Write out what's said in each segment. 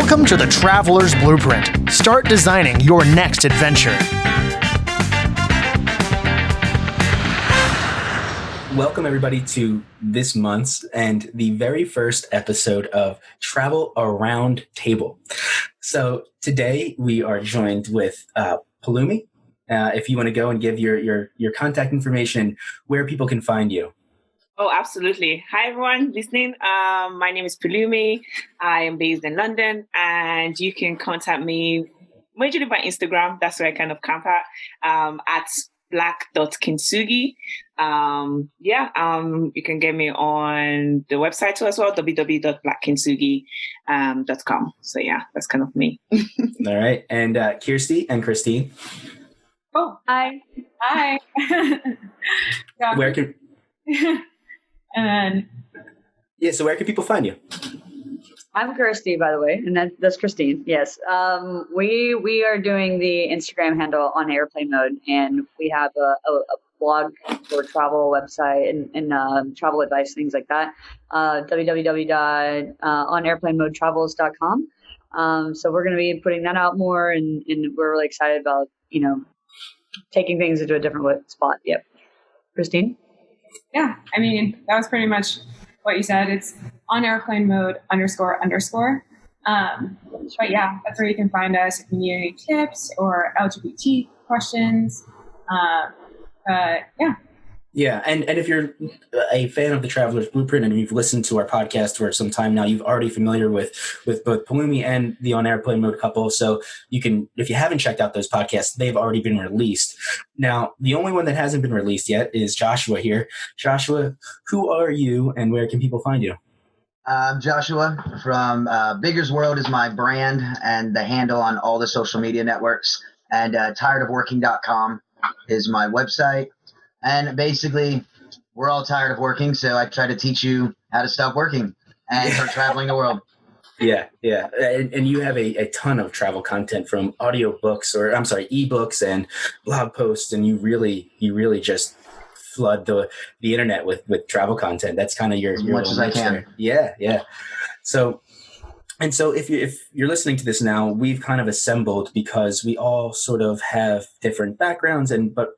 Welcome to the Traveler's Blueprint. Start designing your next adventure. Welcome everybody to this month's and the very first episode of Travel Around Table. So today we are joined with Palumi. If you want to go and give your contact information, where people can find you. Oh, absolutely. Hi, everyone listening. My name is Palumi. I am based in London, and you can contact me majorly by Instagram. That's where I kind of camp at black.kintsugi. You can get me on the website too as well, www.blackkintsugi.com. So yeah, that's kind of me. All right. And Kirsty and Christine. Oh, hi. Where can... So where can people find you? I'm Kirsty, by the way, and that's Christine. Yes. We are doing the Instagram handle on airplane mode, and we have a blog for travel website and travel advice, things like that. www.onairplanemodetravels.com. So we're going to be putting that out more, and we're really excited about, taking things into a different spot. Yep. Christine? Yeah, I mean, that was pretty much what you said. It's on airplane mode __. But yeah, that's where you can find us if you need any tips or LGBT questions. Yeah, and if you're a fan of the Traveler's Blueprint and you've listened to our podcast for some time now, you've already familiar with both Palumi and the On Airplane Mode couple. So you can, if you haven't checked out those podcasts, they've already been released. Now, the only one that hasn't been released yet is Joshua here. Joshua, who are you and where can people find you? I'm Joshua from Bigger's World is my brand and the handle on all the social media networks. And tiredofworking.com is my website. And basically, we're all tired of working, so I try to teach you how to stop working and start traveling the world. Yeah. And you have a ton of travel content from ebooks and blog posts, and you really just flood the internet with travel content. That's kind of your as much as I can. Yeah. So if you're listening to this now, we've kind of assembled because we all sort of have different backgrounds, but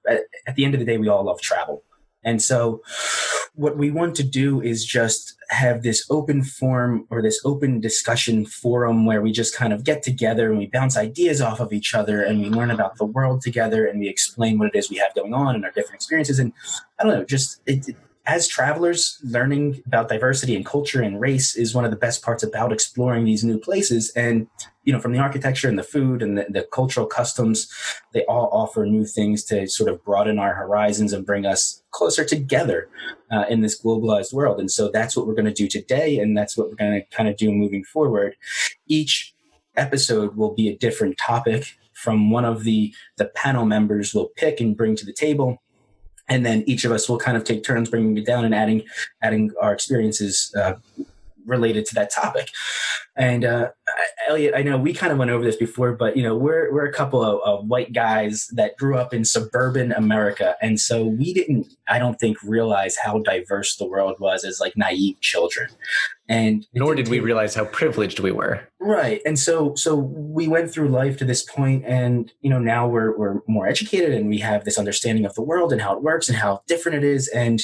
at the end of the day, we all love travel. And so what we want to do is just have this open forum or this open discussion forum where we just kind of get together and we bounce ideas off of each other and we learn about the world together and we explain what it is we have going on and our different experiences. And I don't know, as travelers, learning about diversity and culture and race is one of the best parts about exploring these new places. And, from the architecture and the food and the cultural customs, they all offer new things to sort of broaden our horizons and bring us closer together in this globalized world. And so that's what we're going to do today. And that's what we're going to kind of do moving forward. Each episode will be a different topic from one of the panel members will pick and bring to the table. And then each of us will kind of take turns bringing it down and adding our experiences related to that topic. And Elliot, I know we kind of went over this before, but we're a couple of white guys that grew up in suburban America, and so we didn't, I don't think, realize how diverse the world was as like naive children. And nor did we realize how privileged we were. Right. And so we went through life to this point, and now we're more educated and we have this understanding of the world and how it works and how different it is. And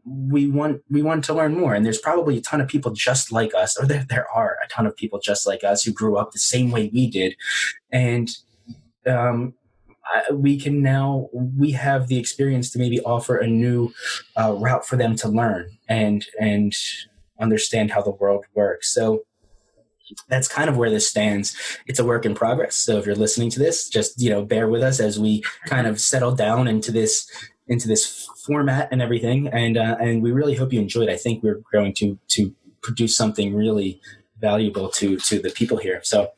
we want to learn more. And there's probably a ton of people just like us, or there are a ton of people just like us who grew up the same way we did. And we have the experience to maybe offer a new route for them to learn and understand how the world works. So that's kind of where this stands. It's a work in progress. So if you're listening to this, just, bear with us as we kind of settle down into this format and everything. And we really hope you enjoyed. I think we're going to produce something really valuable to the people here. So,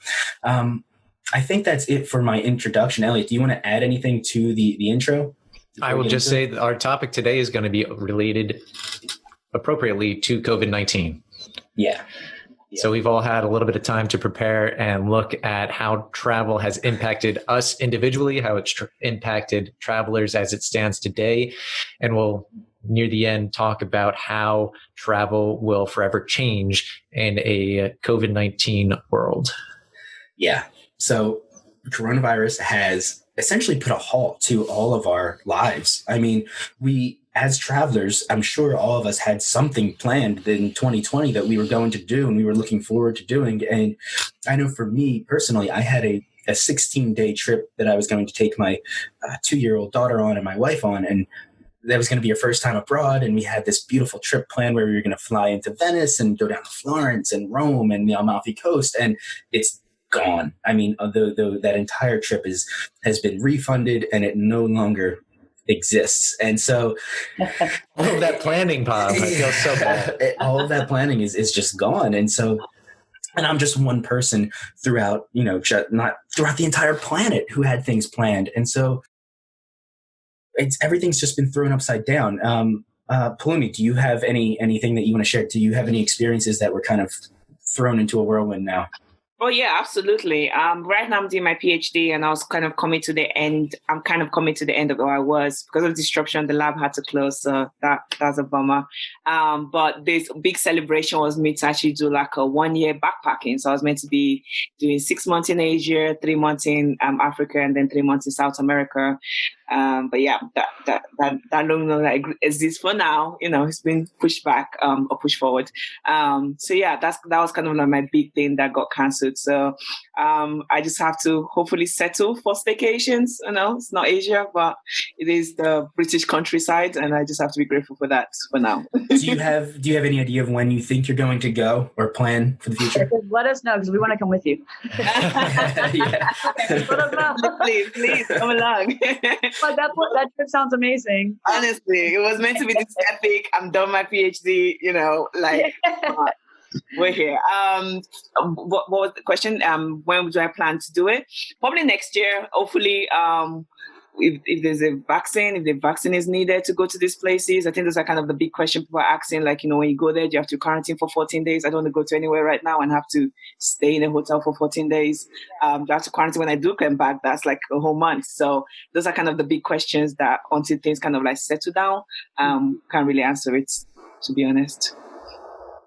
I think that's it for my introduction. Elliot, do you want to add anything to the intro? I will just say that our topic today is going to be related appropriately to COVID-19. Yeah. So we've all had a little bit of time to prepare and look at how travel has impacted us individually, how it's impacted travelers as it stands today. And we'll near the end talk about how travel will forever change in a COVID-19 world. Yeah. So coronavirus has essentially put a halt to all of our lives. I mean, we, as travelers, I'm sure all of us had something planned in 2020 that we were going to do and we were looking forward to doing. And I know for me personally, I had a 16-day trip that I was going to take my 2-year-old daughter on and my wife on. And that was going to be our first time abroad. And we had this beautiful trip planned where we were going to fly into Venice and go down to Florence and Rome and the Amalfi Coast. And it's gone. I mean, that entire trip has been refunded and it no longer exists. And so all of that planning, Bob, I feel so bad. All of that planning is just gone. And so, and I'm just one person throughout, not throughout the entire planet who had things planned. And so everything's just been thrown upside down. Palumi, do you have anything that you want to share? Do you have any experiences that were kind of thrown into a whirlwind now? Oh, yeah, absolutely. Right now I'm doing my PhD and I was kind of coming to the end. I'm kind of coming to the end of where I was because of disruption. The lab had to close. So that's a bummer. But this big celebration was me to actually do like a 1-year backpacking. So I was meant to be doing 6 months in Asia, 3 months in Africa, and then 3 months in South America. But yeah, that no longer exists for now. It's been pushed back or pushed forward. So yeah, that was kind of like my big thing that got cancelled. So I just have to hopefully settle for staycations. It's not Asia, but it is the British countryside, and I just have to be grateful for that for now. Do you have any idea of when you think you're going to go or plan for the future? Let us know because we want to come with you. Yeah. Let us know. Please come along. But that trip sounds amazing. Honestly, it was meant to be this epic. I'm done my PhD. We're here. What was the question? When do I plan to do it? Probably next year. Hopefully, if there's a vaccine, if the vaccine is needed to go to these places. I think those are kind of the big question people are asking. Like, when you go there, do you have to quarantine for 14 days? I don't want to go to anywhere right now and have to stay in a hotel for 14 days. Do I have to quarantine when I do come back? That's like a whole month. So those are kind of the big questions that until things kind of like settle down, can't really answer it, to be honest.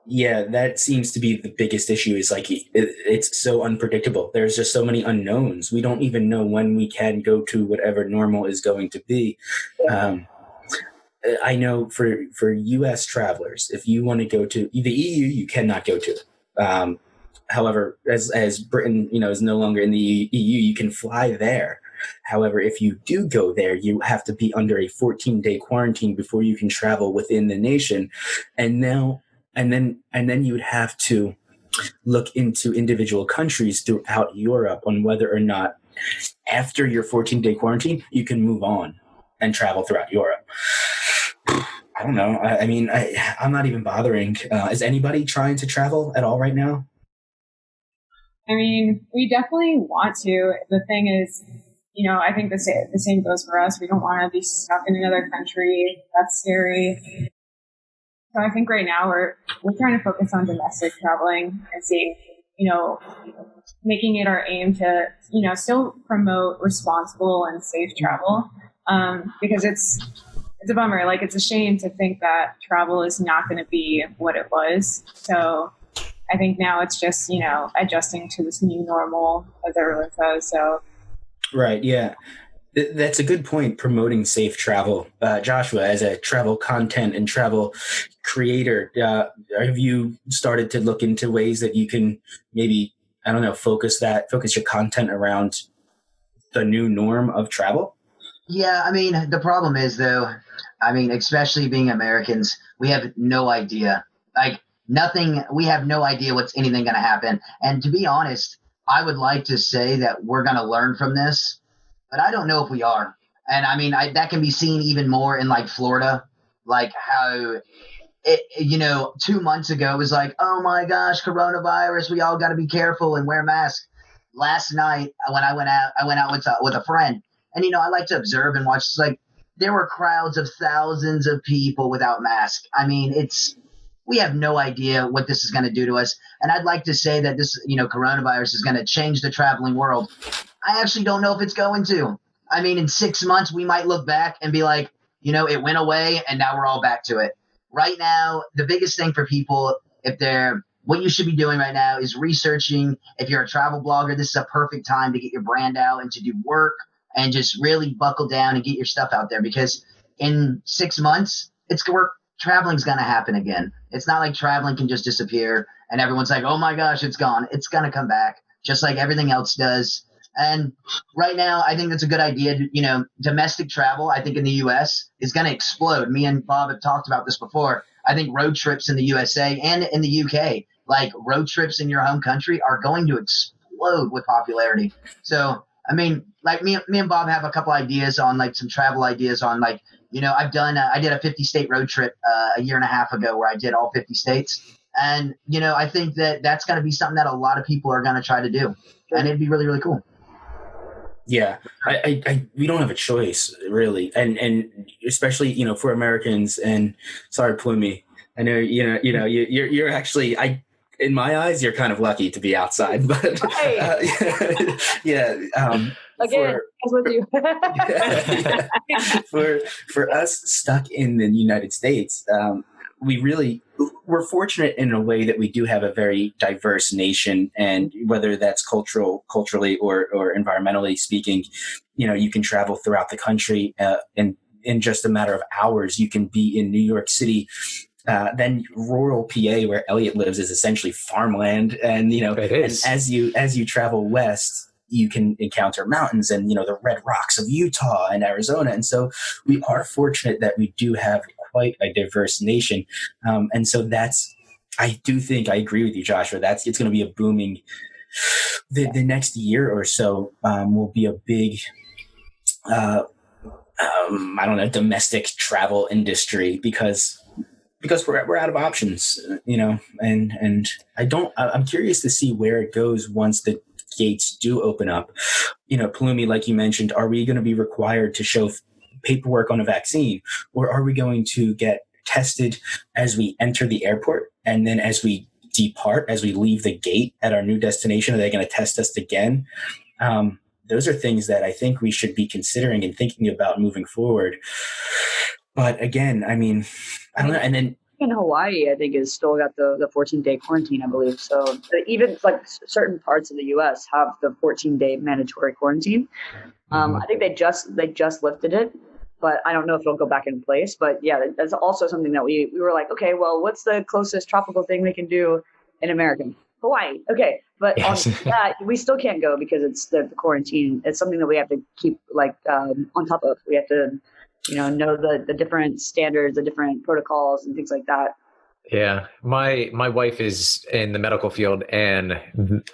Yeah, that seems to be the biggest issue is like it's so unpredictable. There's just so many unknowns. We don't even know when we can go to whatever normal is going to be. I know for U.S. travelers, if you want to go to the EU, you cannot go to. However, as Britain, is no longer in the EU, you can fly there. However, if you do go there, you have to be under a 14-day quarantine before you can travel within the nation. And then you would have to look into individual countries throughout Europe on whether or not after your 14-day quarantine, you can move on and travel throughout Europe. I don't know. I'm not even bothering. Is anybody trying to travel at all right now? I mean, we definitely want to. The thing is, I think the same goes for us. We don't want to be stuck in another country. That's scary. So I think right now we're trying to focus on domestic traveling and seeing, making it our aim to, still promote responsible and safe travel. Because it's a bummer. Like, it's a shame to think that travel is not going to be what it was. So I think now it's just, adjusting to this new normal, as everyone says. So. Right. Yeah. That's a good point, promoting safe travel. Joshua, as a travel content and travel creator, have you started to look into ways that you can maybe, focus your content around the new norm of travel? Yeah, the problem is, though, especially being Americans, we have no idea. We have no idea what's anything going to happen. And to be honest, I would like to say that we're going to learn from this. But I don't know if we are. And that can be seen even more in like Florida, like how, 2 months ago it was like, oh my gosh, coronavirus, we all got to be careful and wear masks. Last night when I went out with a friend and, I like to observe and watch. It's like there were crowds of thousands of people without masks. We have no idea what this is going to do to us. And I'd like to say that this, coronavirus is going to change the traveling world. I actually don't know if it's going to. In 6 months, we might look back and be like, it went away and now we're all back to it. Right now, the biggest thing for people, what you should be doing right now is researching. If you're a travel blogger, this is a perfect time to get your brand out and to do work and just really buckle down and get your stuff out there, because in 6 months, traveling's going to happen again. It's not like traveling can just disappear and everyone's like, oh my gosh, it's gone. It's going to come back just like everything else does. And right now, I think that's a good idea. Domestic travel, I think in the U.S. is going to explode. Me and Bob have talked about this before. I think road trips in the USA and in the U.K., like road trips in your home country, are going to explode with popularity. So, I mean, like me and Bob have a couple ideas on like some travel ideas on like, I did a 50-state road trip a year and a half ago where I did all 50 states. And, I think that's going to be something that a lot of people are going to try to do. And it'd be really, really cool. Yeah, we don't have a choice really, and especially for Americans. And sorry, Plumie, I know you're actually in my eyes you're kind of lucky to be outside, but yeah. Again, with you. For us stuck in the United States, we're fortunate in a way that we do have a very diverse nation, and whether that's culturally or environmentally speaking, you can travel throughout the country in just a matter of hours. You can be in New York City. Then rural PA, where Elliot lives, is essentially farmland, and it is. And as you travel west, you can encounter mountains and the red rocks of Utah and Arizona. And so we are fortunate that we do have quite a diverse nation. And so I do think I agree with you, Joshua, it's going to be a booming, the next year or so will be a big, domestic travel industry because we're out of options, and I'm curious to see where it goes once the gates do open up. Plumie, like you mentioned, are we going to be required to show paperwork on a vaccine, or are we going to get tested as we enter the airport, and then as we depart, as we leave the gate at our new destination, are they going to test us again? Those are things that I think we should be considering and thinking about moving forward. But again, I mean, I don't know. And then in Hawaii, I think, is still got the 14-day quarantine, I believe. So even like certain parts of the U.S. have the 14-day mandatory quarantine. I think they just lifted it, but I don't know if it'll go back in place. But yeah, that's also something that we were like, okay, well, what's the closest tropical thing we can do in America? Hawaii. Okay. But yes. On that, we still can't go because it's the quarantine. It's something that we have to keep on top of. We have to know the different standards, the different protocols and things like that. Yeah. My wife is in the medical field, and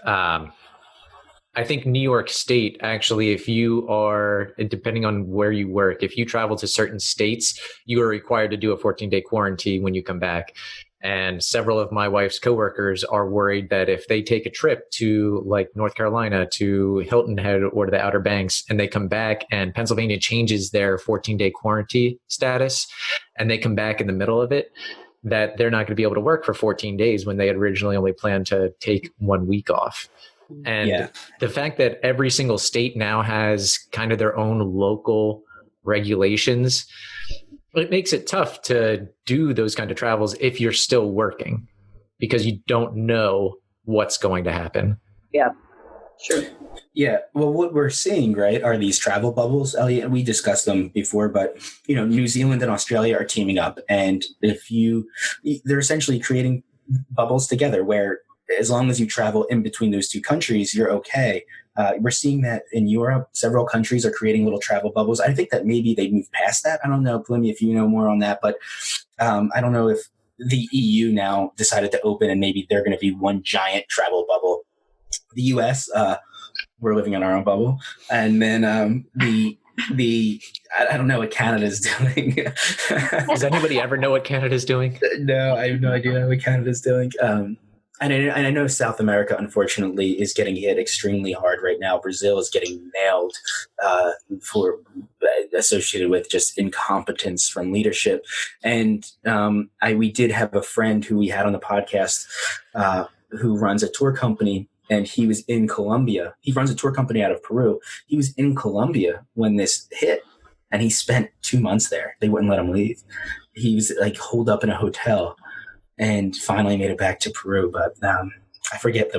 I think New York State, actually, if you are, depending on where you work, if you travel to certain states, you are required to do a 14-day quarantine when you come back. And several of my wife's coworkers are worried that if they take a trip to like North Carolina, to Hilton Head or to the Outer Banks, and they come back and Pennsylvania changes their 14-day quarantine status, and they come back in the middle of it, that they're not going to be able to work for 14 days when they had originally only planned to take 1 week off. And the fact that every single state now has kind of their own local regulations, it makes it tough to do those kind of travels if you're still working, because you don't know what's going to happen. Yeah, sure. Yeah. Well, what we're seeing, right, are these travel bubbles, Elliot. We discussed them before, but, New Zealand and Australia are teaming up. And they're essentially creating bubbles together where as long as you travel in between those two countries, you're okay. We're seeing that in Europe. Several countries are creating little travel bubbles. I think that maybe they moved past that. I don't know, Plumie, if you know more on that, but I don't know if the EU now decided to open and maybe they're going to be one giant travel bubble. The US, we're living in our own bubble. And then I don't know what Canada's doing. Does anybody ever know what Canada's doing? No, I have no idea what Canada's doing. And I know South America, unfortunately, is getting hit extremely hard right now. Brazil is getting nailed associated with just incompetence from leadership. And we did have a friend who we had on the podcast who runs a tour company, and he was in Colombia. He runs a tour company out of Peru. He was in Colombia when this hit. and he spent 2 months there. They wouldn't let him leave. He was like holed up in a hotel, and finally made it back to Peru. But I forget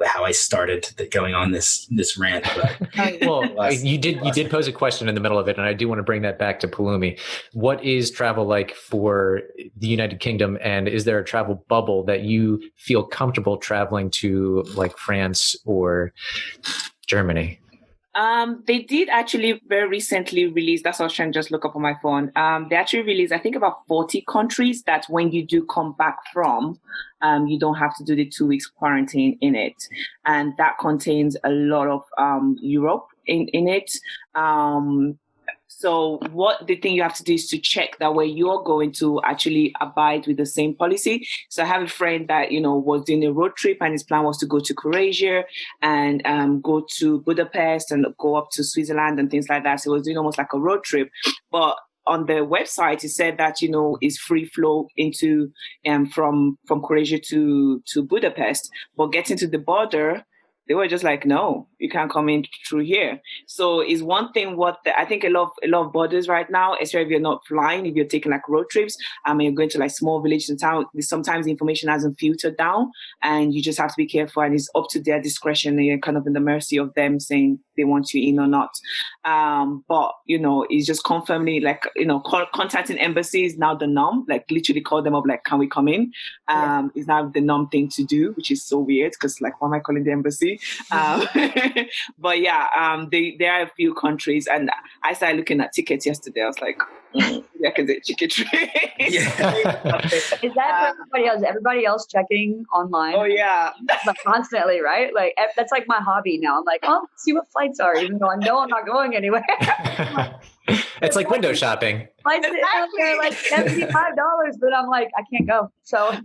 how I started going on this rant. But well, you did pose a question in the middle of it, and I do want to bring that back to Palumi. What is travel like for the United Kingdom, and is there a travel bubble that you feel comfortable traveling to, like France or Germany? They did actually very recently release, that's what I was trying to just look up on my phone. They actually released, I think, about 40 countries that when you do come back from, you don't have to do the 2 weeks quarantine in it. And that contains a lot of Europe in it. So what the thing you have to do is to check that where you're going to actually abide with the same policy. So I have a friend that, was doing a road trip, and his plan was to go to Croatia and go to Budapest and go up to Switzerland and things like that. So he was doing almost like a road trip. But on the website, it said that, it's free flow into from Croatia to Budapest. But getting to the border, they were just like, no, you can't come in through here. So it's one thing I think a lot of borders right now, especially if you're not flying, if you're taking like road trips, you're going to like small villages and town, sometimes the information hasn't filtered down, and you just have to be careful, and it's up to their discretion, and you're kind of in the mercy of them saying they want you in or not. But, it's just confirming, like, contacting embassies now the norm, like literally call them up, like, can we come in? Is now the norm thing to do, which is so weird because, like, why am I calling the embassy? But yeah, there are a few countries, and I started looking at tickets yesterday. I was like, I can do ticket trade. Yeah. Is that for everybody else? Everybody else checking online? Oh yeah, like constantly, right? Like that's like my hobby now. I'm like, oh, let's see what flights are, even though I know I'm not going anywhere. It's like window shopping. Flights are like $75, but I'm like, I can't go. So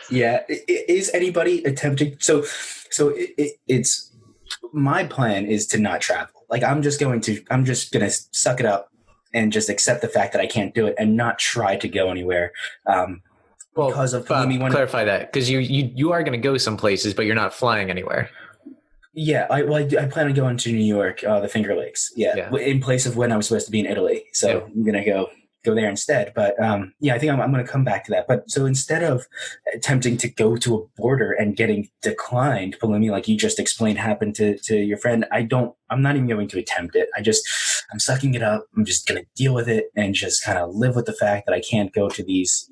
yeah, is anybody attempting? So it's my plan is to not travel. Like I'm just gonna suck it up and just accept the fact that I can't do it and not try to go anywhere. Because of clarify that, because you are going to go some places, but you're not flying anywhere. Yeah, I plan on going to New York, the Finger Lakes. Yeah, in place of when I was supposed to be in Italy. So I'm gonna go there instead. But I think I'm going to come back to that. But so instead of attempting to go to a border and getting declined, Palumi, like you just explained happened to your friend, I'm not even going to attempt it. I'm sucking it up. I'm just going to deal with it and just kind of live with the fact that I can't go to these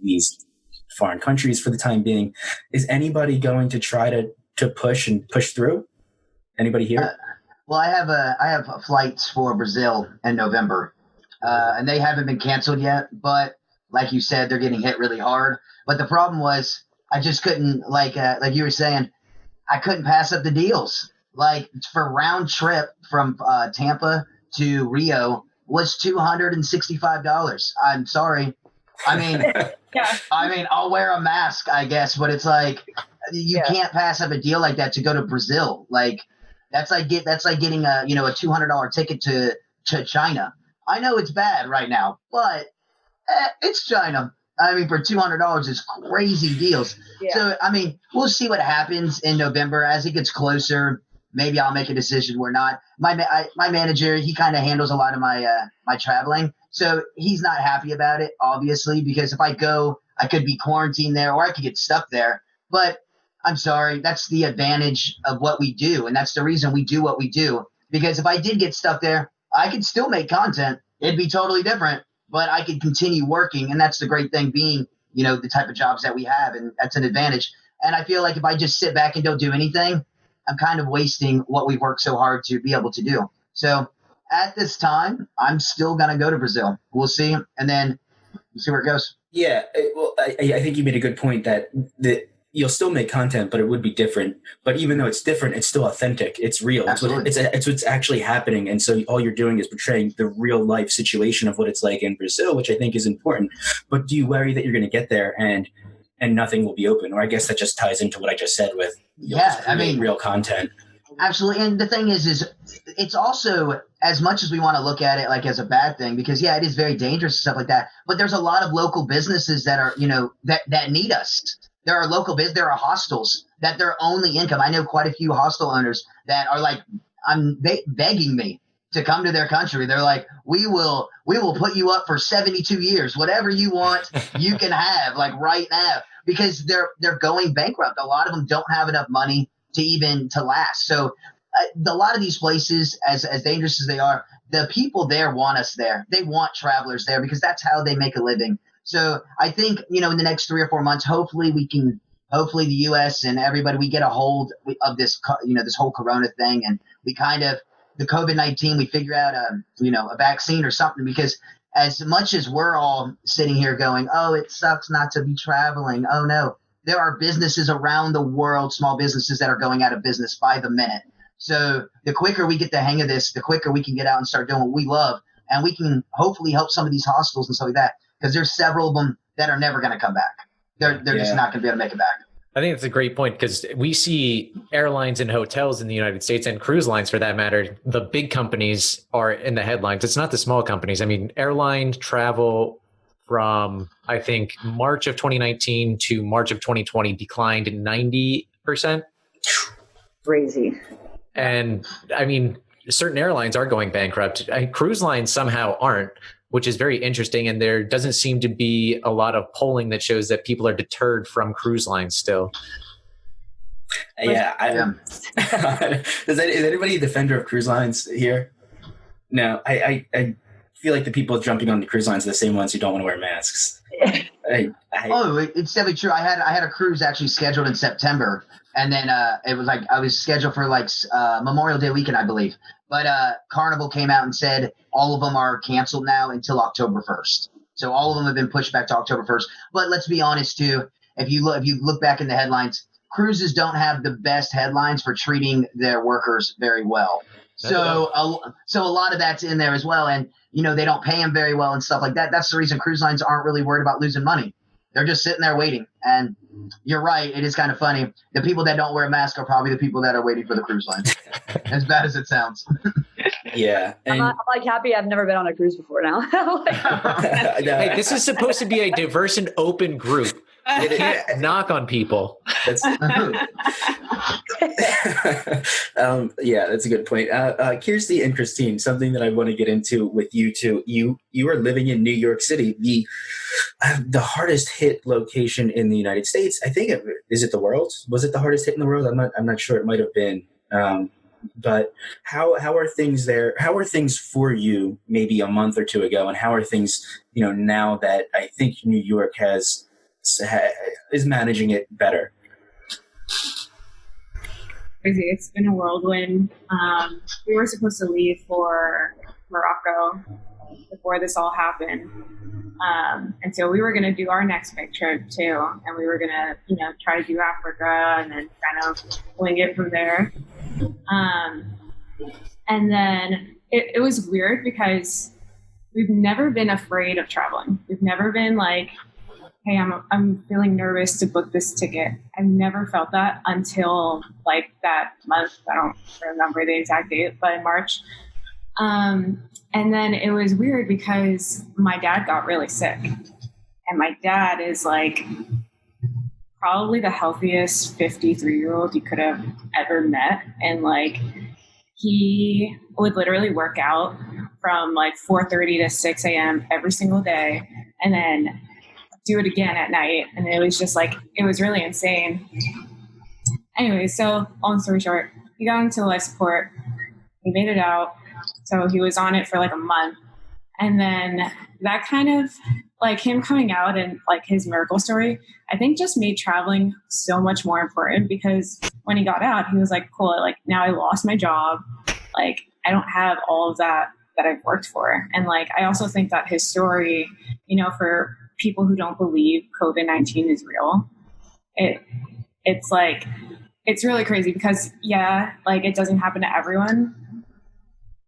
foreign countries for the time being. Is anybody going to try to push through? Anybody here? Well, I have flights for Brazil in November. And they haven't been canceled yet, but like you said, they're getting hit really hard. But the problem was I just couldn't, like you were saying, I couldn't pass up the deals. Like for round trip from Tampa to Rio was $265. I'm sorry. I mean, I'll wear a mask, I guess, but it's like you can't pass up a deal like that to go to Brazil. Like that's like getting a $200 ticket to China. I know it's bad right now, but it's China. I mean, for $200 is crazy deals. Yeah. So, I mean, we'll see what happens in November as it gets closer. Maybe I'll make a decision or not. My manager, he kind of handles a lot of my my traveling, so he's not happy about it, obviously, because if I go, I could be quarantined there or I could get stuck there. But I'm sorry, that's the advantage of what we do, and that's the reason we do what we do. Because if I did get stuck there, I could still make content. It'd be totally different, but I could continue working. And that's the great thing being, the type of jobs that we have. And that's an advantage. And I feel like if I just sit back and don't do anything, I'm kind of wasting what we've worked so hard to be able to do. So at this time, I'm still going to go to Brazil. We'll see. And then we'll see where it goes. Yeah. Well, I think you made a good point that you'll still make content, but it would be different. But even though it's different, it's still authentic. It's real. It's what's actually happening. And so all you're doing is portraying the real life situation of what it's like in Brazil, which I think is important. But do you worry that you're going to get there and nothing will be open? Or I guess that just ties into what I just said with real content. Absolutely. And the thing is it's also, as much as we want to look at it like as a bad thing, because it is very dangerous and stuff like that. But there's a lot of local businesses that are, that need us. There are there are hostels that their only income. I know quite a few hostel owners that are like, begging me to come to their country. They're like, we will put you up for 72 years. Whatever you want, you can have, like, right now, because they're going bankrupt. A lot of them don't have enough money to last. So a lot of these places, as dangerous as they are, the people there want us there. They want travelers there because that's how they make a living. So I think, in the next 3 or 4 months, hopefully the U.S. and everybody, we get a hold of this, this whole Corona thing, and we the COVID-19, we figure out a vaccine or something, because as much as we're all sitting here going, oh, it sucks not to be traveling. Oh no, there are businesses around the world, small businesses that are going out of business by the minute. So the quicker we get the hang of this, the quicker we can get out and start doing what we love. And we can hopefully help some of these hospitals and stuff like that, because there's several of them that are never going to come back. They're just not going to be able to make it back. I think that's a great point, because we see airlines and hotels in the United States, and cruise lines for that matter. The big companies are in the headlines. It's not the small companies. I mean, airline travel from, I think, March of 2019 to March of 2020 declined 90%. Crazy. And I mean, certain airlines are going bankrupt. Cruise lines somehow aren't, which is very interesting. And there doesn't seem to be a lot of polling that shows that people are deterred from cruise lines still. Yeah. Is anybody a defender of cruise lines here? No, I feel like the people jumping on the cruise lines are the same ones who don't want to wear masks. It's definitely true. I had a cruise actually scheduled in September, and then it was like I was scheduled for Memorial Day weekend, I believe. But Carnival came out and said all of them are canceled now until October 1st. So all of them have been pushed back to October 1st. But let's be honest too. If you look back in the headlines, cruises don't have the best headlines for treating their workers very well. So a lot of that's in there as well. And, they don't pay them very well and stuff like that. That's the reason cruise lines aren't really worried about losing money. They're just sitting there waiting. And you're right. It is kind of funny. The people that don't wear a mask are probably the people that are waiting for the cruise lines. As bad as it sounds. Yeah. And I'm happy I've never been on a cruise before now. Hey, this is supposed to be a diverse and open group. You can't knock on people. That's that's a good point. Kirsty and Christine, something that I want to get into with you two. You are living in New York City, the hardest hit location in the United States. I think is it the world? Was it the hardest hit in the world? I'm not sure. It might have been. But how are things there? How are things for you maybe a month or two ago, and how are things now that I think New York is managing it better? Crazy. It's been a whirlwind. We were supposed to leave for Morocco before this all happened. And so we were going to do our next big trip too. And we were going to, try to do Africa and then kind of wing it from there. And then it was weird because we've never been afraid of traveling. We've never been like, hey, I'm feeling nervous to book this ticket. I've never felt that until like that month. I don't remember the exact date, but in March. And then it was weird because my dad got really sick. And my dad is like probably the healthiest 53-year-old you could have ever met. And like he would literally work out from like 4:30 to 6 a.m. every single day. And then do it again at night. And it was just like, it was really insane. Anyway, so long story short, he got into life support. He made it out. So he was on it for like a month. And then that kind of like him coming out and like his miracle story, I think just made traveling so much more important, because when he got out, he was like, cool, like now I lost my job. Like I don't have all of that I've worked for. And like, I also think that his story, for people who don't believe COVID-19 is real, it's like, it's really crazy because like it doesn't happen to everyone,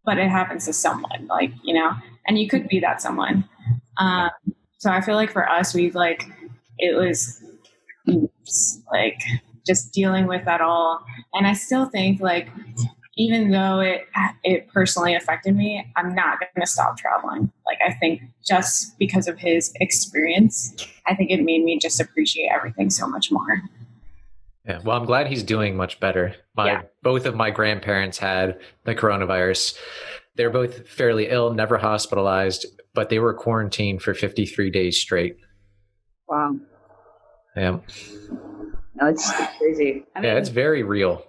but it happens to someone, like, and you could be that someone. So I feel like for us, it was like just dealing with that all. And I still think like, even though it personally affected me, I'm not going to stop traveling. Like, I think just because of his experience, I think it made me just appreciate everything so much more. Yeah, well, I'm glad he's doing much better. Both of my grandparents had the coronavirus. They were both fairly ill, never hospitalized, but they were quarantined for 53 days straight. Wow. Yeah. No, it's crazy. I mean, Yeah, it's very real.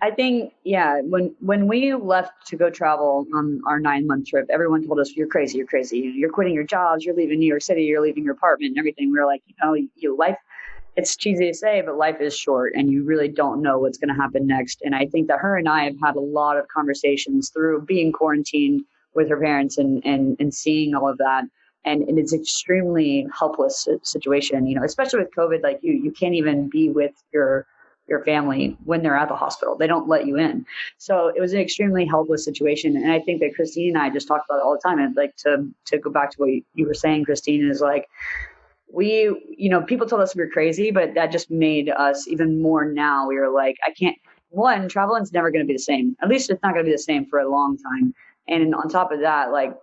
I think, yeah, when we left to go travel on our 9-month trip, everyone told us, you're crazy, you're crazy. You're quitting your jobs, you're leaving New York City, you're leaving your apartment and everything. We were like, life, it's cheesy to say, but life is short and you really don't know what's going to happen next. And I think that her and I have had a lot of conversations through being quarantined with her parents and seeing all of that. And it's an extremely helpless situation, especially with COVID. Like you can't even be with your family when they're at the hospital. They don't let you in. So it was an extremely helpless situation. And I think that Christine and I just talked about it all the time. And like to go back to what you were saying, Christine, is like, people told us we were crazy, but that just made us even more now. We were like, traveling's never going to be the same. At least it's not going to be the same for a long time. And on top of that, like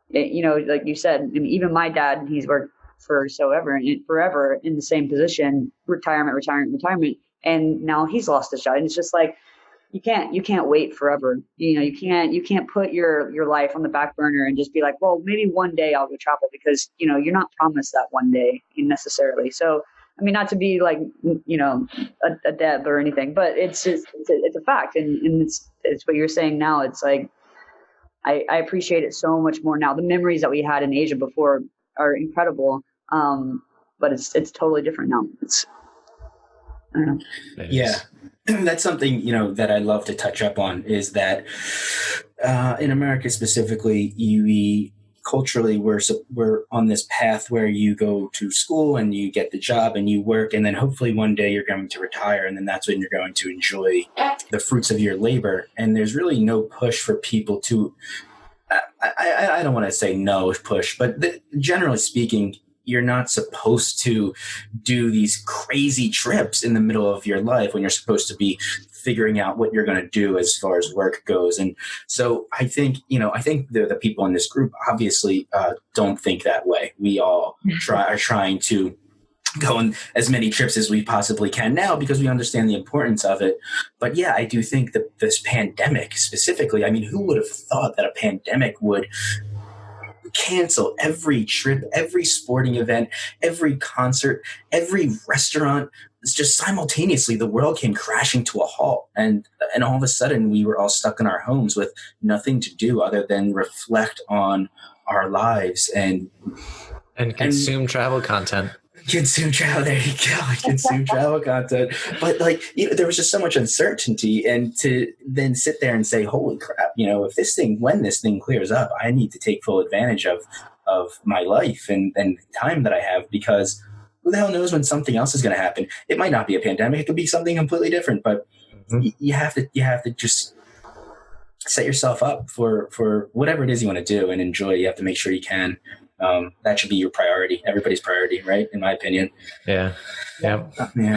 you said, I mean, even my dad, he's worked for forever in the same position, retirement. And now he's lost his job. And it's just like, you can't wait forever. You can't put your life on the back burner and just be like, well, maybe one day I'll go travel, because, you're not promised that one day necessarily. So, I mean, not to be like, a Deb or anything, but it's a fact. And it's what you're saying now. It's like, I appreciate it so much more now. The memories that we had in Asia before are incredible. But it's totally different now. I don't know. Yeah. That's something, that I love to touch up on, is that in America specifically, we culturally, we're on this path where you go to school and you get the job and you work, and then hopefully one day you're going to retire, and then that's when you're going to enjoy the fruits of your labor. And there's really no push for people to, I don't want to say no push, but generally speaking, you're not supposed to do these crazy trips in the middle of your life when you're supposed to be figuring out what you're going to do as far as work goes. And so I think the people in this group obviously don't think that way. We all are trying to go on as many trips as we possibly can now, because we understand the importance of it. But yeah, I do think that this pandemic specifically, I mean, who would have thought that a pandemic would cancel every trip, every sporting event, every concert, every restaurant? It's just simultaneously the world came crashing to a halt, and all of a sudden we were all stuck in our homes with nothing to do other than reflect on our lives and consume travel content. Consume travel. There you go. Consume travel content. But there was just so much uncertainty, and to then sit there and say, "Holy crap!" When this thing clears up, I need to take full advantage of my life and time that I have, because who the hell knows when something else is going to happen? It might not be a pandemic; it could be something completely different. But you have to just set yourself up for whatever it is you want to do and enjoy. You have to make sure you can. That should be your priority, everybody's priority, right? In my opinion. Yeah.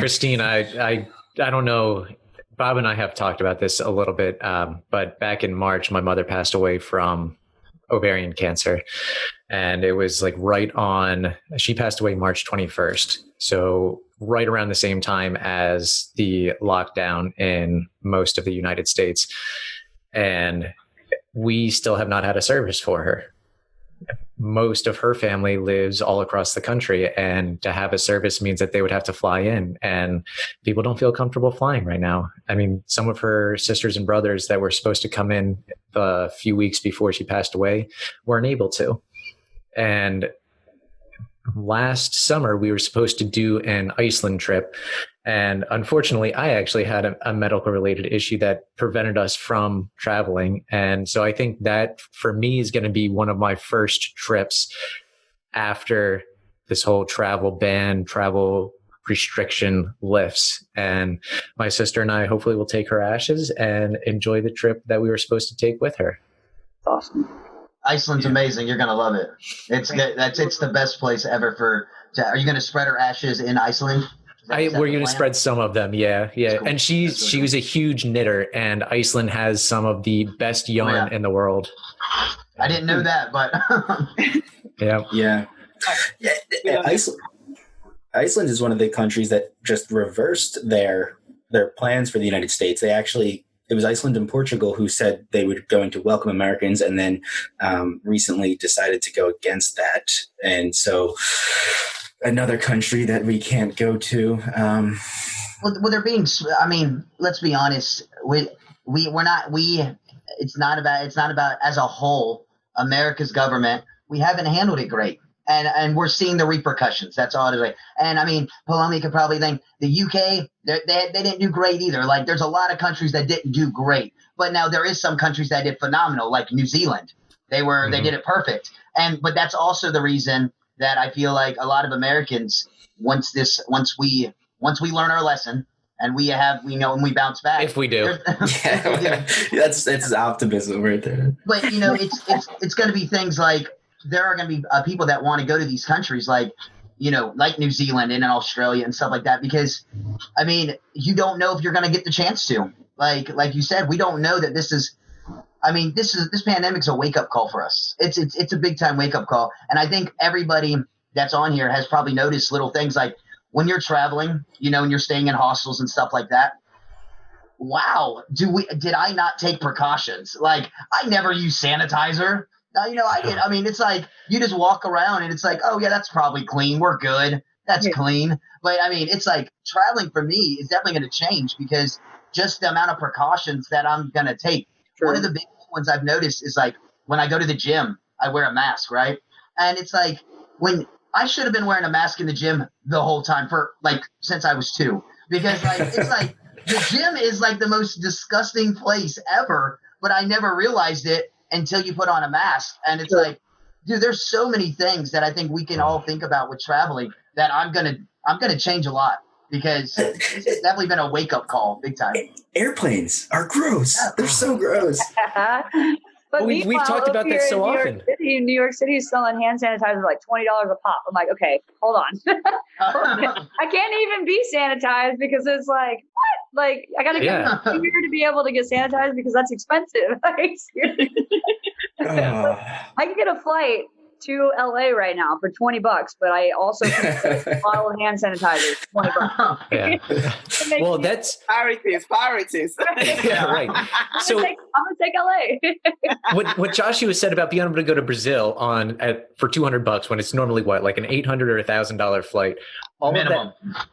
Christine, I don't know. Bob and I have talked about this a little bit, but back in March, my mother passed away from ovarian cancer, and it was like she passed away March 21st. So right around the same time as the lockdown in most of the United States. And we still have not had a service for her. Most of her family lives all across the country, and to have a service means that they would have to fly in, and people don't feel comfortable flying right now. I mean, some of her sisters and brothers that were supposed to come in a few weeks before she passed away weren't able to. And last summer we were supposed to do an Iceland trip, and unfortunately I actually had a medical related issue that prevented us from traveling. And so I think that for me is going to be one of my first trips after this whole travel restriction lifts, and my sister and I hopefully will take her ashes and enjoy the trip that we were supposed to take with her. Awesome. Iceland's amazing. You're gonna love it. It's the best place ever are you gonna spread her ashes in Iceland? We're going to spread some of them. Yeah. Cool. And she was a huge knitter, and Iceland has some of the best yarn in the world. I didn't know that, but yeah. Iceland is one of the countries that just reversed their plans for the United States. They actually Iceland and Portugal who said they were going to welcome Americans, and then recently decided to go against that. And so another country that we can't go to. Well, they're being. I mean, let's be honest. We're not. It's not about as a whole. America's government. We haven't handled it great, and we're seeing the repercussions. That's all it is. And I mean, Paloma could probably think the UK. They didn't do great either. Like, there's a lot of countries that didn't do great, but now there is some countries that did phenomenal, like New Zealand. They did it perfect. But that's also the reason that I feel like a lot of Americans, once we learn our lesson and and we bounce back. If we do. That's optimism right there. But it's going to be things like, there are going to be people that want to go to these countries like New Zealand and Australia and stuff like that, because I mean, you don't know if you're going to get the chance to, like you said, we don't know that this pandemic's a wake up call for us. It's a big time wake up call. And I think everybody that's on here has probably noticed little things like, when you're traveling, and you're staying in hostels and stuff like that. Wow, did I not take precautions? Like, I never use sanitizer. I did. I mean, it's like you just walk around and it's like, oh yeah, that's probably clean. We're good. That's clean. But I mean, it's like traveling for me is definitely going to change, because just the amount of precautions that I'm going to take. One of the big ones I've noticed is like when I go to the gym, I wear a mask, right? And it's like, when I should have been wearing a mask in the gym the whole time since I was 2, because it's like the gym is like the most disgusting place ever, but I never realized it until you put on a mask. And it's like, dude, there's so many things that I think we can all think about with traveling that I'm gonna change a lot, because it's definitely been a wake up call, big time. Airplanes are gross. They're so gross. But we've talked about that so often. New York City is selling hand sanitizer like $20 a pop. I'm like, okay, hold on. I can't even be sanitized, because it's like, what? Like, I gotta get here to be able to get sanitized, because that's expensive. Like, I can get a flight to LA right now for $20, but I also can get a bottle of hand sanitizer for $20. Yeah. Well, that's priorities. Yeah, right. I'm gonna take LA. what Joshua said about being able to go to Brazil for $200 when it's normally like an $800 or $1,000 flight. Minimum.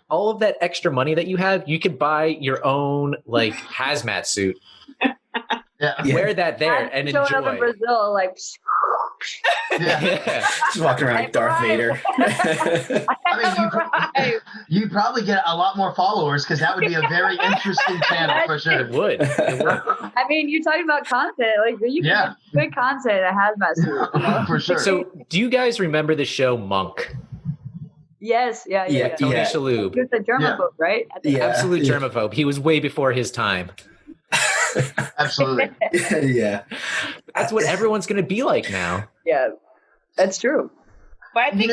All of that extra money that you have, you could buy your own like hazmat suit. Wear that there and enjoy. Showing up in Brazil, like. Just walking around like Darth Vader. I mean, you'd probably get a lot more followers, because that would be a very interesting channel for sure. It would. I mean, you're talking about content, like you can make good content that has that for sure. So, do you guys remember the show Monk? Yes, yeah. Tony Shalhoub. He was a germaphobe, right? Absolute germaphobe. He was way before his time. Absolutely. Yeah. That's what everyone's going to be like now. Yeah, that's true. But I think,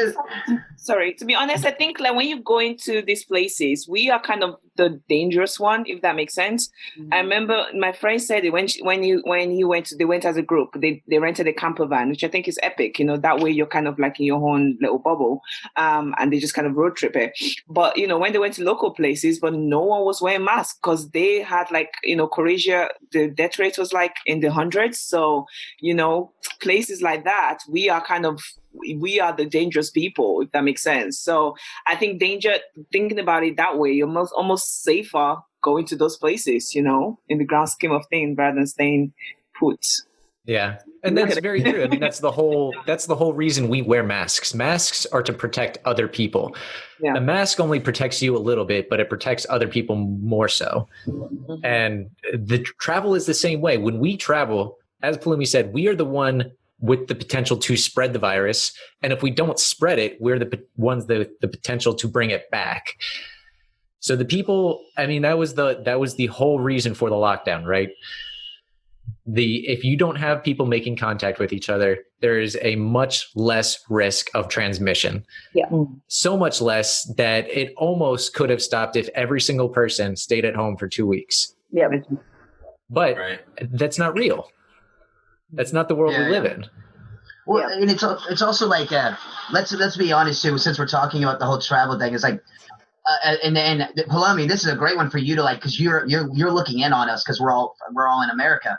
sorry, to be honest, I think like when you go into these places, we are kind of the dangerous one, if that makes sense. Mm-hmm. I remember my friend said it they went as a group. They rented a camper van, which I think is epic. That way you're kind of like in your own little bubble, and they just kind of road trip it. But when they went to local places, but no one was wearing masks, because they had Croatia, the death rate was like in the hundreds. So places like that, we are the dangerous people, if that makes sense. So I think thinking about it that way, you're almost safer going to those places, in the grand scheme of things, rather than staying put. Yeah. And that's very true. I mean, that's the whole reason we wear masks. Masks are to protect other people. Yeah. The mask only protects you a little bit, but it protects other people more so. Mm-hmm. And the travel is the same way. When we travel, as Palumi said, we are the one with the potential to spread the virus. And if we don't spread it, we're the ones the potential to bring it back. So the people, I mean, that was the whole reason for the lockdown, right? If you don't have people making contact with each other, there is a much less risk of transmission. Yeah. So much less that it almost could have stopped if every single person stayed at home for 2 weeks. Yeah. But that's not real. That's not the world we live in. Well, and it's also like, let's be honest too, since we're talking about the whole travel thing, it's like, and Palomi, this is a great one for you to like, because you're looking in on us because we're all in America.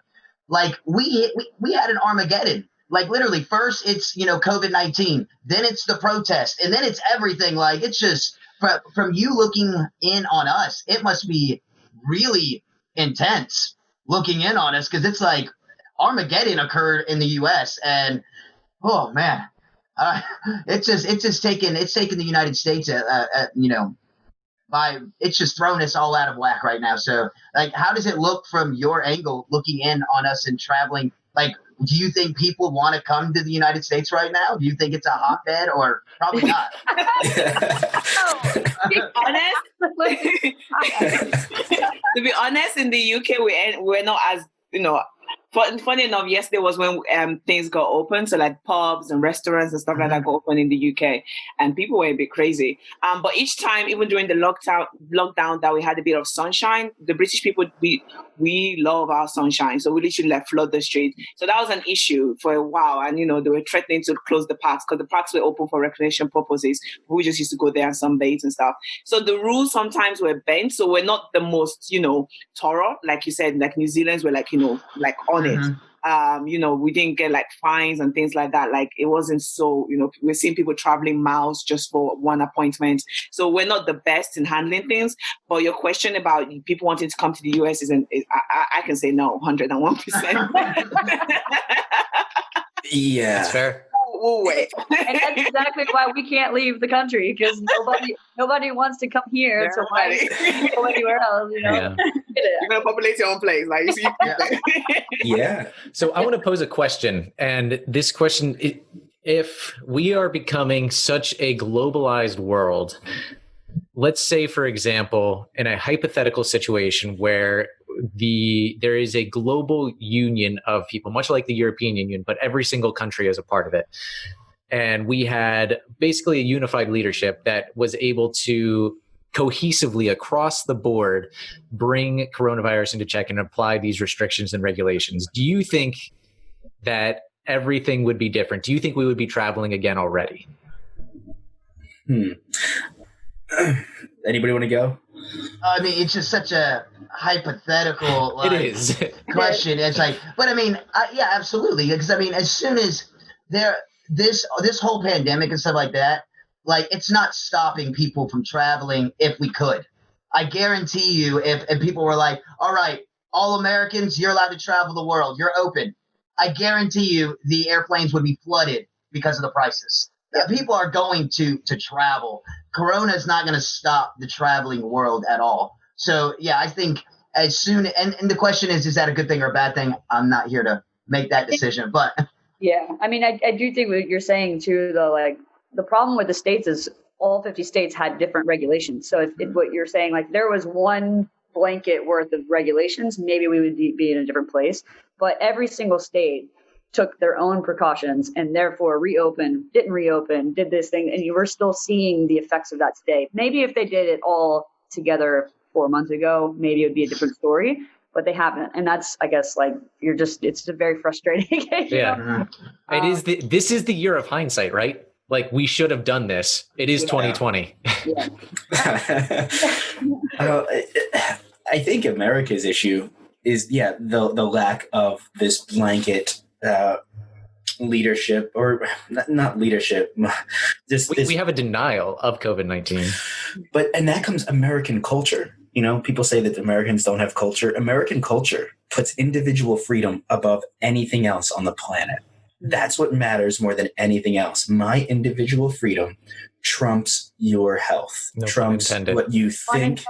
Like we had an Armageddon. Like literally, first it's COVID-19, then it's the protest, and then it's everything. Like it's just from you looking in on us, it must be really intense looking in on us because it's like Armageddon occurred in the U.S. and oh man, it's taken the United States it's just thrown us all out of whack right now. So like, how does it look from your angle looking in on us and traveling? Like, do you think people want to come to the United States right now? Do you think it's a hotbed or probably not? To be honest, in the UK, we're not as, funny enough, yesterday was when things got open. So like pubs and restaurants and stuff like that got open in the UK, and people were a bit crazy. But each time, even during the lockdown that we had a bit of sunshine, the British people, we love our sunshine. So we literally flood the street. So that was an issue for a while. And, they were threatening to close the parks because the parks were open for recreation purposes. We just used to go there and sunbathe and stuff. So the rules sometimes were bent. So we're not the most, thorough. Like you said, like New Zealand's were like on it. We didn't get like fines and things like that. Like it wasn't so, we're seeing people traveling miles just for one appointment. So we're not the best in handling things. But your question about people wanting to come to the US I can say no, 101%. Yeah. That's fair. We'll wait. And that's exactly why we can't leave the country, because nobody wants to come here. So why go anywhere else? Yeah. You're gonna populate your own place, like you see. Yeah. So I want to pose a question, and this question: if we are becoming such a globalized world, let's say, for example, in a hypothetical situation where there is a global union of people, much like the European Union, but every single country is a part of it. And we had basically a unified leadership that was able to cohesively across the board bring coronavirus into check and apply these restrictions and regulations. Do you think that everything would be different? Do you think we would be traveling again already? Anybody want to go? I mean, it's just such a hypothetical It is. question. It's like, but I mean, yeah, absolutely. Because I mean, as soon as this whole pandemic and stuff like that, like it's not stopping people from traveling if we could. I guarantee you, if people were like, all right, all Americans, you're allowed to travel the world, you're open. I guarantee you the airplanes would be flooded because of the prices. People are going to travel. Corona is not going to stop the traveling world at all. So, yeah, I think as soon – and the question is that a good thing or a bad thing? I'm not here to make that decision. But yeah, I mean, I do think what you're saying, too, though, like the problem with the states is all 50 states had different regulations. So if what you're saying, like there was one blanket worth of regulations, maybe we would be in a different place. But every single state took their own precautions and therefore reopened, didn't reopen, did this thing, and you were still seeing the effects of that today. Maybe if they did it all together 4 months ago, maybe it would be a different story, but they haven't. And that's, I guess, like it's very frustrating. Yeah. This is the year of hindsight, right? Like we should have done this. It is 2020. Yeah. I think America's issue is, the lack of this blanket leadership, or not leadership. We have a denial of COVID-19. And that comes American culture. People say that Americans don't have culture. American culture puts individual freedom above anything else on the planet. That's what matters more than anything else. My individual freedom trumps your health, trumps what you think,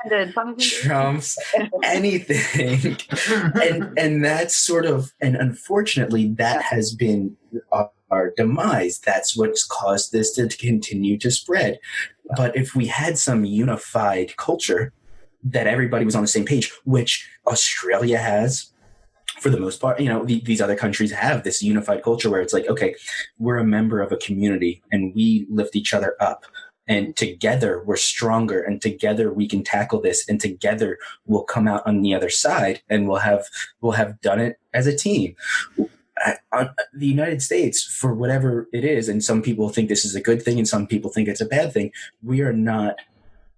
trumps anything. and that's sort of, and unfortunately that has been our demise. That's what's caused this to continue to spread. But if we had some unified culture that everybody was on the same page, which Australia has, for the most part, these other countries have this unified culture where it's like, okay, we're a member of a community and we lift each other up, and together we're stronger, and together we can tackle this, and together we'll come out on the other side, and we'll have done it as a team. The United States, for whatever it is, and some people think this is a good thing and some people think it's a bad thing, we are not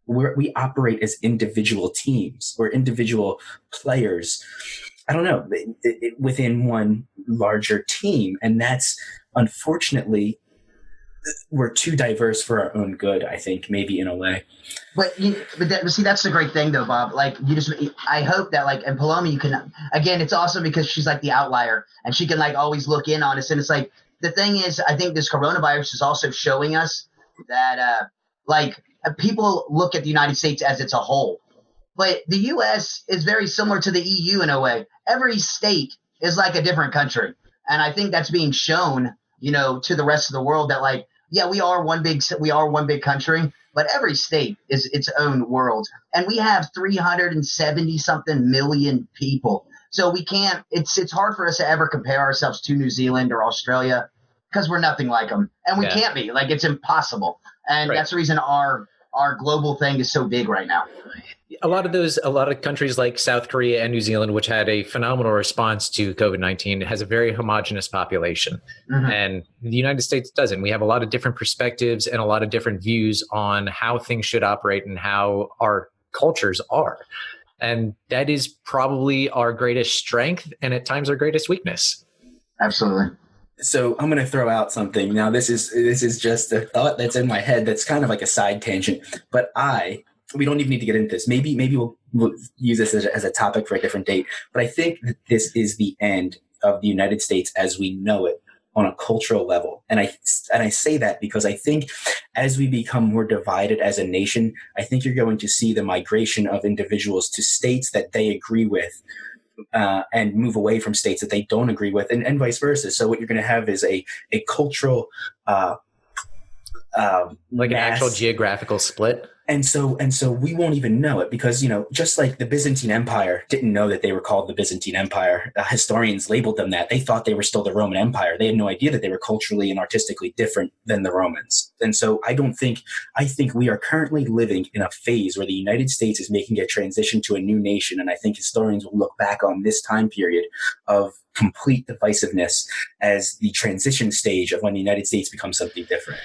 we operate as individual teams or individual players. I don't know, within one larger team. And that's, unfortunately, we're too diverse for our own good, I think, maybe in a way. But see, that's the great thing, though, Bob. Like, I hope that, like, and Paloma, you can, again, it's awesome because she's like the outlier and she can, like, always look in on us. And it's like, the thing is, I think this coronavirus is also showing us that, people look at the United States as it's a whole. But the U.S. is very similar to the EU in a way. Every state is like a different country. And I think that's being shown, to the rest of the world that, like, yeah, we are one big country, but every state is its own world. And we have 370 something million people. So we can't, it's hard for us to ever compare ourselves to New Zealand or Australia because we're nothing like them. And we can't be, like, it's impossible. And that's the reason our global thing is so big right now. A lot of countries like South Korea and New Zealand, which had a phenomenal response to COVID-19, has a very homogenous population. Mm-hmm. And the United States doesn't. We have a lot of different perspectives and a lot of different views on how things should operate and how our cultures are. And that is probably our greatest strength and at times our greatest weakness. Absolutely. So I'm going to throw out something. Now, this is just a thought that's in my head that's kind of like a side tangent, but we don't even need to get into this. Maybe we'll use this as a topic for a different date. But I think that this is the end of the United States as we know it on a cultural level. And I say that because I think as we become more divided as a nation, I think you're going to see the migration of individuals to states that they agree with and move away from states that they don't agree with, and vice versa. So what you're going to have is a cultural like an actual geographical split. And so we won't even know it because, just like the Byzantine Empire didn't know that they were called the Byzantine Empire. Historians labeled them that. They thought they were still the Roman Empire. They had no idea that they were culturally and artistically different than the Romans. And so I think we are currently living in a phase where the United States is making a transition to a new nation. And I think historians will look back on this time period of complete divisiveness as the transition stage of when the United States becomes something different.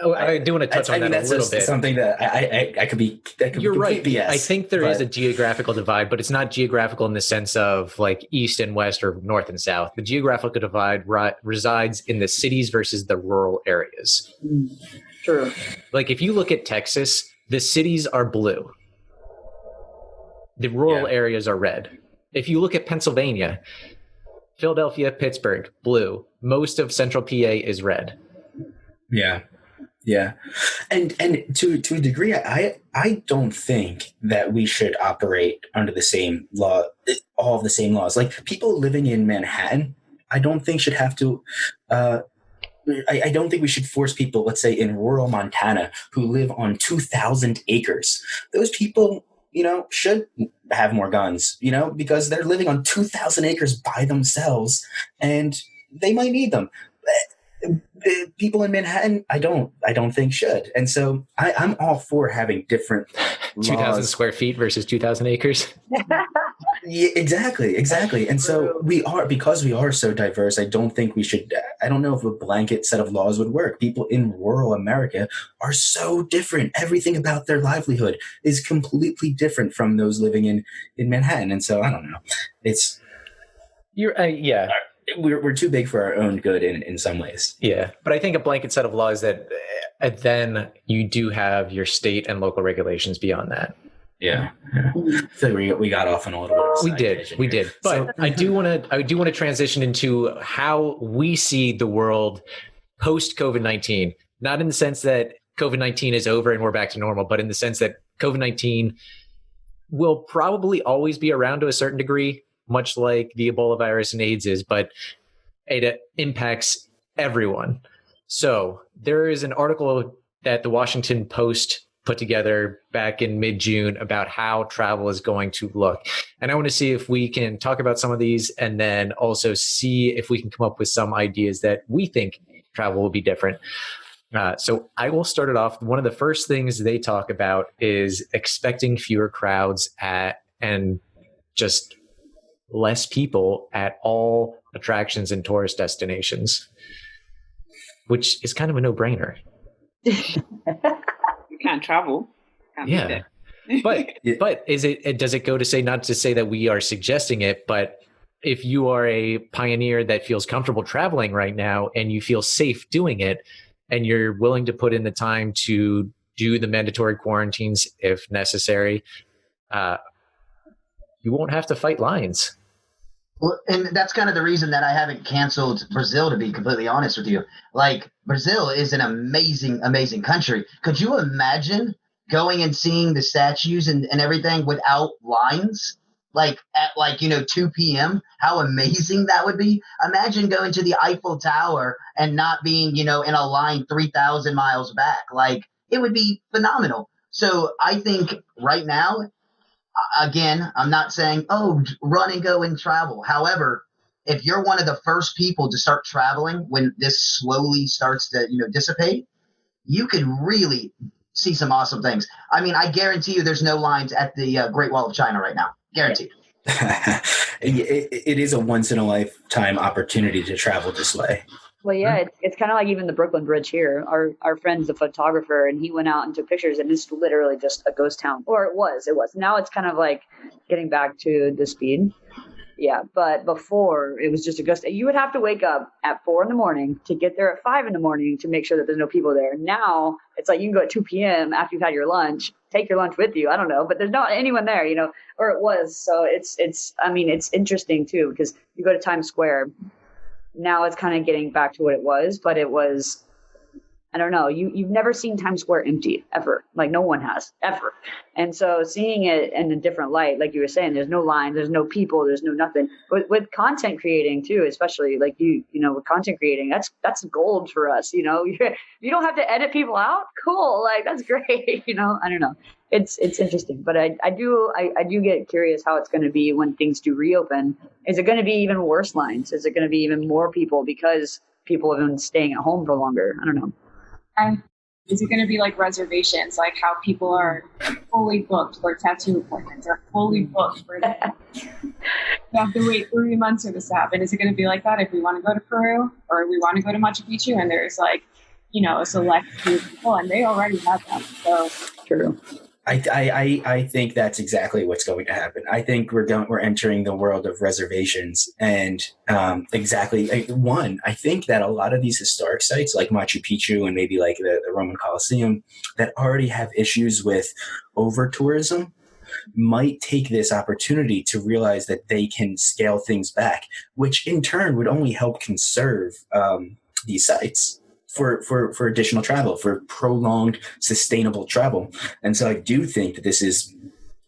I do want to touch on that a little bit. Something that I could be. You're right. BS, I think there is a geographical divide, but it's not geographical in the sense of like east and west or north and south. The geographical divide resides in the cities versus the rural areas. True. Like if you look at Texas, the cities are blue. The rural areas are red. If you look at Pennsylvania, Philadelphia, Pittsburgh, blue. Most of central PA is red. Yeah. Yeah. And to a degree, I don't think that we should operate under the same law, all of the same laws. Like people living in Manhattan, I don't think should have to, I don't think we should force people, let's say in rural Montana, who live on 2,000 acres. Those people, should have more guns, because they're living on 2,000 acres by themselves and they might need them. People in Manhattan, I don't think should. And so I'm all for having different 2,000 square feet versus 2,000 acres. Yeah, exactly. And so because we are so diverse, I don't think we should, I don't know if a blanket set of laws would work. People in rural America are so different. Everything about their livelihood is completely different from those living in Manhattan. And so I don't know. We're too big for our own good in some ways. Yeah. But I think a blanket set of laws that then you do have your state and local regulations beyond that. Yeah. I feel like we got off on a little bit. We did. But I do want to transition into how we see the world post COVID-19, not in the sense that COVID-19 is over and we're back to normal, but in the sense that COVID-19 will probably always be around to a certain degree, much like the Ebola virus and AIDS is, but it impacts everyone. So there is an article that the Washington Post put together back in mid-June about how travel is going to look. And I want to see if we can talk about some of these and then also see if we can come up with some ideas that we think travel will be different. So I will start it off. One of the first things they talk about is expecting fewer crowds and just less people at all attractions and tourist destinations, which is kind of a no-brainer. can't travel. Can't be Yeah. there. But does it go to say, not to say that we are suggesting it, but if you are a pioneer that feels comfortable traveling right now and you feel safe doing it and you're willing to put in the time to do the mandatory quarantines if necessary, you won't have to fight lines. Well, and that's kind of the reason that I haven't canceled Brazil, to be completely honest with you. Like, Brazil is an amazing, amazing country. Could you imagine going and seeing the statues and everything without lines? Like at 2 p.m. How amazing that would be. Imagine going to the Eiffel Tower and not being, in a line 3,000 miles back. Like, it would be phenomenal. So I think right now, again, I'm not saying, run and go and travel. However, if you're one of the first people to start traveling when this slowly starts to, dissipate, you can really see some awesome things. I mean, I guarantee you there's no lines at the Great Wall of China right now. Guaranteed. It is a once in a lifetime opportunity to travel this way. Well, yeah, it's kind of like even the Brooklyn Bridge here. Our friend's a photographer, and he went out and took pictures, and it's literally just a ghost town. Or it was. Now it's kind of like getting back to the speed. Yeah, but before it was just a ghost. You would have to wake up at 4 a.m. to get there at 5 a.m. to make sure that there's no people there. Now it's like you can go at 2 p.m. after you've had your lunch, take your lunch with you. I don't know, but there's not anyone there, or it was. So it's interesting too, because you go to Times Square. Now it's kind of getting back to what it was, but it was, I don't know, you've never seen Times Square empty ever. Like, no one has ever. And so seeing it in a different light, like you were saying, there's no line, there's no people, there's no nothing. With content creating too, especially like with content creating, that's gold for us. You don't have to edit people out. Cool. Like, that's great. I don't know. It's interesting, but I do get curious how it's going to be when things do reopen. Is it going to be even worse lines? Is it going to be even more people because people have been staying at home for longer? I don't know. Is it going to be like reservations, like how people are fully booked for tattoo appointments or fully booked for that? You have to wait 3 months for this to happen. Is it going to be like that if we want to go to Peru or we want to go to Machu Picchu and there's like, a select few people and they already have them? So true. I think that's exactly what's going to happen. I think we're entering the world of reservations, and I think that a lot of these historic sites like Machu Picchu and maybe like the Roman Colosseum that already have issues with over tourism might take this opportunity to realize that they can scale things back, which in turn would only help conserve these sites for additional travel, for prolonged, sustainable travel. And so I do think that this is,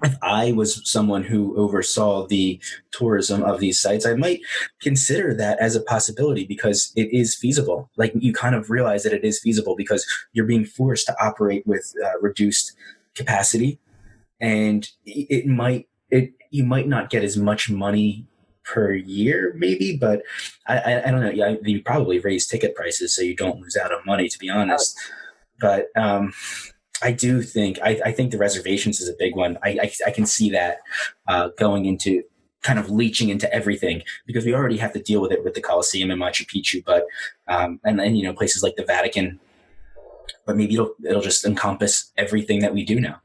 if I was someone who oversaw the tourism of these sites, I might consider that as a possibility because it is feasible. Like, you kind of realize that it is feasible because you're being forced to operate with reduced capacity, and you might not get as much money per year, maybe, but I don't know. Yeah, you probably raise ticket prices so you don't lose out on money, to be honest. But I do think I think the reservations is a big one. I can see that going into kind of leaching into everything because we already have to deal with it with the Colosseum and Machu Picchu, but and then places like the Vatican. But maybe it'll just encompass everything that we do now.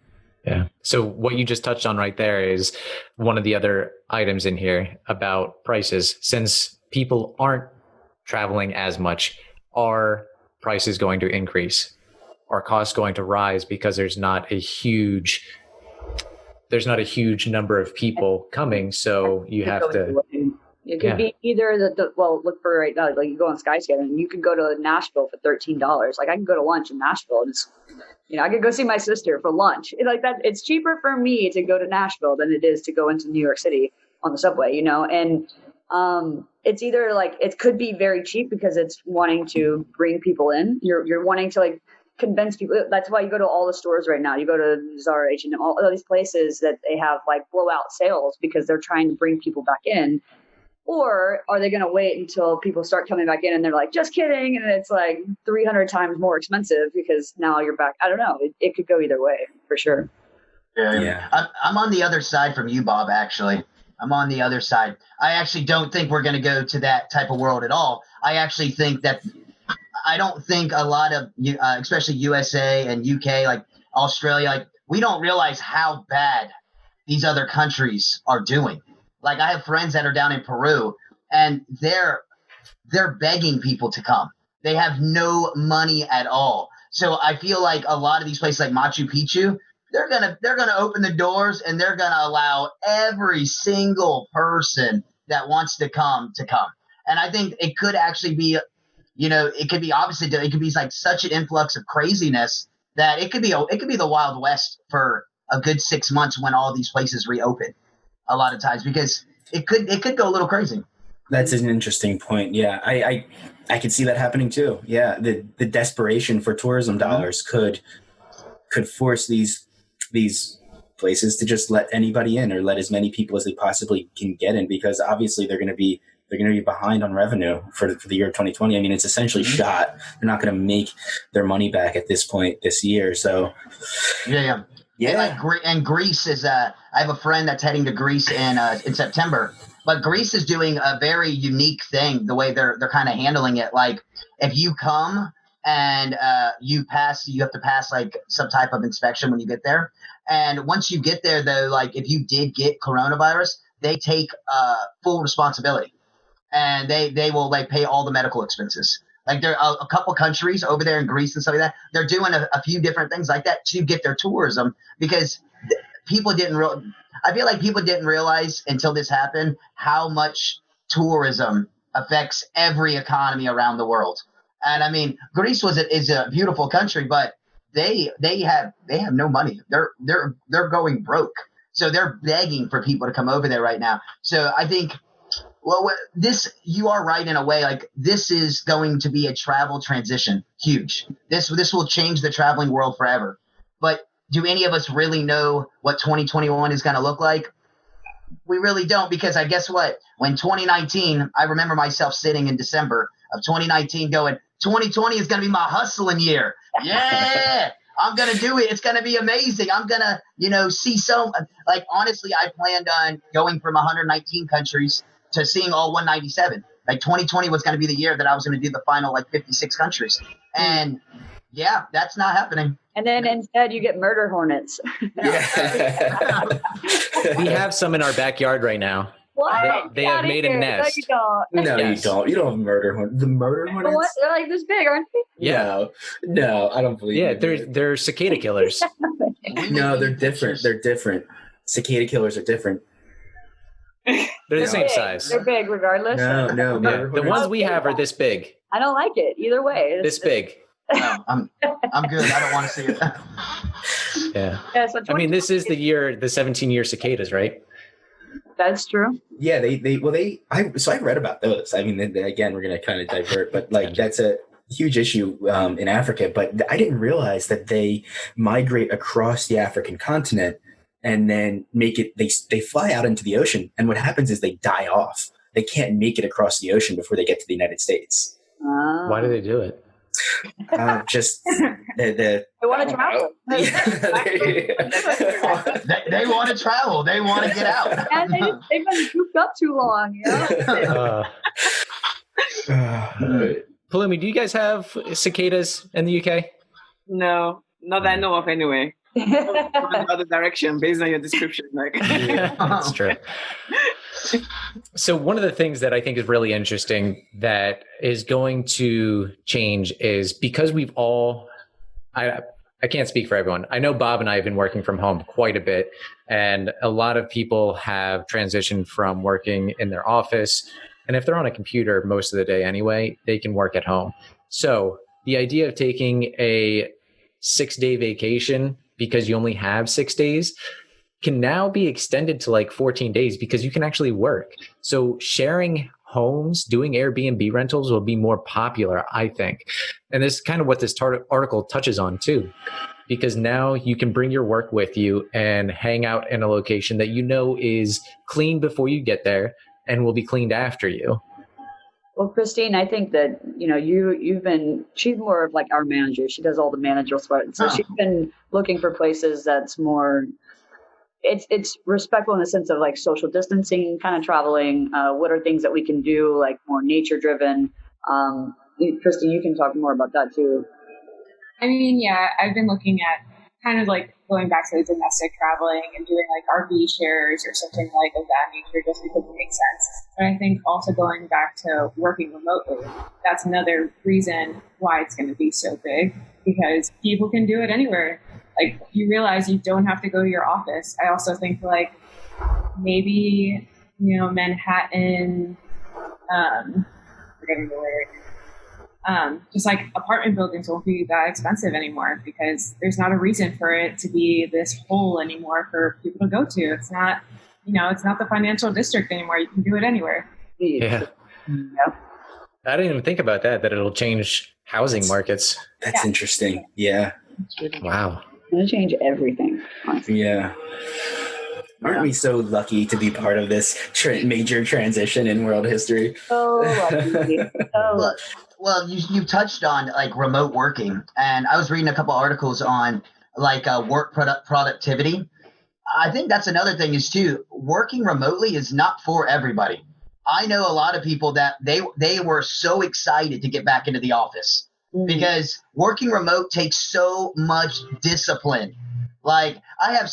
Yeah. So what you just touched on right there is one of the other items in here about prices. Since people aren't traveling as much, are prices going to increase? Are costs going to rise because there's not a huge number of people coming? So you have to. It could be either look for right now, like you go on Skyscanner and you could go to Nashville for $13. Like, I can go to lunch in Nashville and I could go see my sister for lunch. Like that, it's cheaper for me to go to Nashville than it is to go into New York City on the subway, and it's either like, it could be very cheap because it's wanting to bring people in. You're wanting to like convince people. That's why you go to all the stores right now. You go to Zara, H&M, all these places that they have like blowout sales because they're trying to bring people back in. Or are they going to wait until people start coming back in and they're like, just kidding, and it's like 300 times more expensive because now you're back? I don't know. It could go either way for sure. Yeah. I'm on the other side from you, Bob, actually. I'm on the other side. I actually don't think we're going to go to that type of world at all. I actually think that I don't think a lot of, especially USA and UK, like Australia, like we don't realize how bad these other countries are doing. Like I have friends that are down in Peru, and they're begging people to come. They have no money at all. So I feel like a lot of these places like Machu Picchu, they're gonna open the doors and they're gonna allow every single person that wants to come to come. And I think it could actually be, it could be opposite. It could be like such an influx of craziness that it could be the Wild West for a good 6 months when all these places reopen. A lot of times because it could go a little crazy. That's an interesting point. Yeah, I could see that happening too. Yeah, the desperation for tourism dollars could force these places to just let anybody in or let as many people as they possibly can get in, because obviously they're going to be behind on revenue for the year 2020. I mean, it's essentially shot. They're not going to make their money back at this point this year. So yeah. And Greece is I have a friend that's heading to Greece in September. But Greece is doing a very unique thing, the way they're kind of handling it. Like if you come and you have to pass like some type of inspection when you get there. And once you get there, though, like if you did get coronavirus, they take full responsibility, and they will like pay all the medical expenses. Like there are a couple countries over there in Greece and stuff like that. They're doing a few different things like that to get their tourism, because people I feel like people didn't realize until this happened how much tourism affects every economy around the world. And I mean, Greece is a beautiful country, but they have no money. They're going broke. So they're begging for people to come over there right now. So I think, well, you are right in a way. Like this is going to be a travel transition. Huge. This will change the traveling world forever. But do any of us really know what 2021 is going to look like? We really don't, because I guess what? When 2019, I remember myself sitting in December of 2019 going, 2020 is going to be my hustling year. Yeah, I'm going to do it. It's going to be amazing. I'm going to, see like, honestly, I planned on going from 119 countries to seeing all 197. Like 2020 was going to be the year that I was going to do the final, like 56 countries. And yeah, that's not happening. And then instead you get murder hornets. yeah. We have some in our backyard right now. What? They have made a nest. No, you don't. No, Yes. you don't. You don't have murder hornets. The murder hornets? What? They're like this big, aren't they? Yeah. No, I don't believe Yeah, it. they're cicada killers. No, they're different. They're different. Cicada killers are different. They're the same Big. size. They're big regardless. No. Yeah, Murder the hornets- ones we have are this big. I don't like it either way. This big. No, I'm good. I don't want to see it. Yeah. Yeah, so I mean, this is the 17-year cicadas, right? that's true. Yeah, so I read about those. I mean, again, we're going to kind of divert, but like that's a huge issue in Africa. But I didn't realize that they migrate across the African continent and then they fly out into the ocean. And what happens is they die off. They can't make it across the ocean before they get to the United States. Why do they do it? Just They want to travel. They want to travel. They want to get out. And they've been cooped up too long, you know? Palumi, do you guys have cicadas in the UK? No, not that I know of anyway. Other direction based on your description. Like, That's true. So one of the things that I think is really interesting that is going to change is because we've all, I can't speak for everyone. I know Bob and I have been working from home quite a bit, and a lot of people have transitioned from working in their office. And if they're on a computer most of the day anyway, they can work at home. So the idea of taking a 6-day vacation because you only have 6 days can now be extended to like 14 days because you can actually work. So sharing homes, doing Airbnb rentals will be more popular, I think. And this is kind of what this article touches on too, because now you can bring your work with you and hang out in a location that you know is clean before you get there and will be cleaned after you. Well, Christine, I think that, she's more of like our manager. She does all the managerial stuff. So she's been looking for places that's more, it's respectful in the sense of like social distancing, kind of traveling. What are things that we can do, like more nature driven? Christine, you can talk more about that too. I mean, yeah, I've been looking at kind of like going back to the domestic traveling and doing like RV shares or something like of that nature just because it makes sense. But I think also going back to working remotely, that's another reason why it's going to be so big, because people can do it anywhere. Like, you realize you don't have to go to your office. I also think like maybe, Manhattan, forgetting the word, just like apartment buildings won't be that expensive anymore because there's not a reason for it to be this hole anymore for people to go to. It's not, it's not the financial district anymore. You can do it anywhere. Yeah. Yep. I didn't even think about that it'll change housing markets. That's interesting. Yeah. Wow. It'll change everything, honestly. Yeah. Aren't we so lucky to be part of this major transition in world history? So lucky. So lucky. Well, you touched on like remote working, and I was reading a couple articles on like work productivity. I think that's another thing is too, working remotely is not for everybody. I know a lot of people that they were so excited to get back into the office because working remote takes so much discipline. Like, I have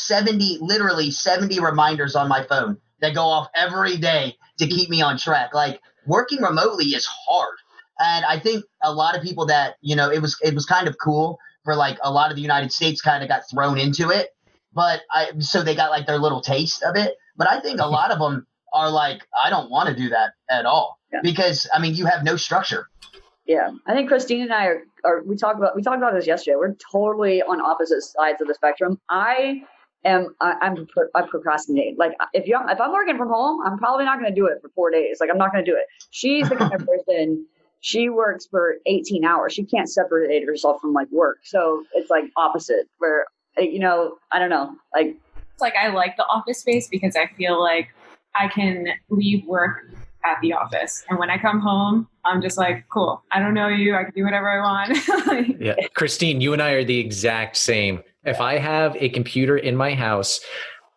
literally 70 reminders on my phone that go off every day to keep me on track. Like, working remotely is hard. And I think a lot of people that, it was kind of cool for like a lot of the United States kind of got thrown into it. But so they got like their little taste of it. But I think a lot of them are like, I don't want to do that at all. Yeah. Because, you have no structure. Yeah, I think Christine and I we talked about this yesterday. We're totally on opposite sides of the spectrum. I procrastinate. Like, if I'm working from home, I'm probably not going to do it for 4 days. Like, I'm not going to do it. She's the kind of person, she works for 18 hours. She can't separate herself from like work. So it's like opposite where, I don't know, like. It's like, I like the office space because I feel like I can leave work at the office. And when I come home, I'm just like, cool, I don't know you. I can do whatever I want. Yeah. Christine, you and I are the exact same. If I have a computer in my house,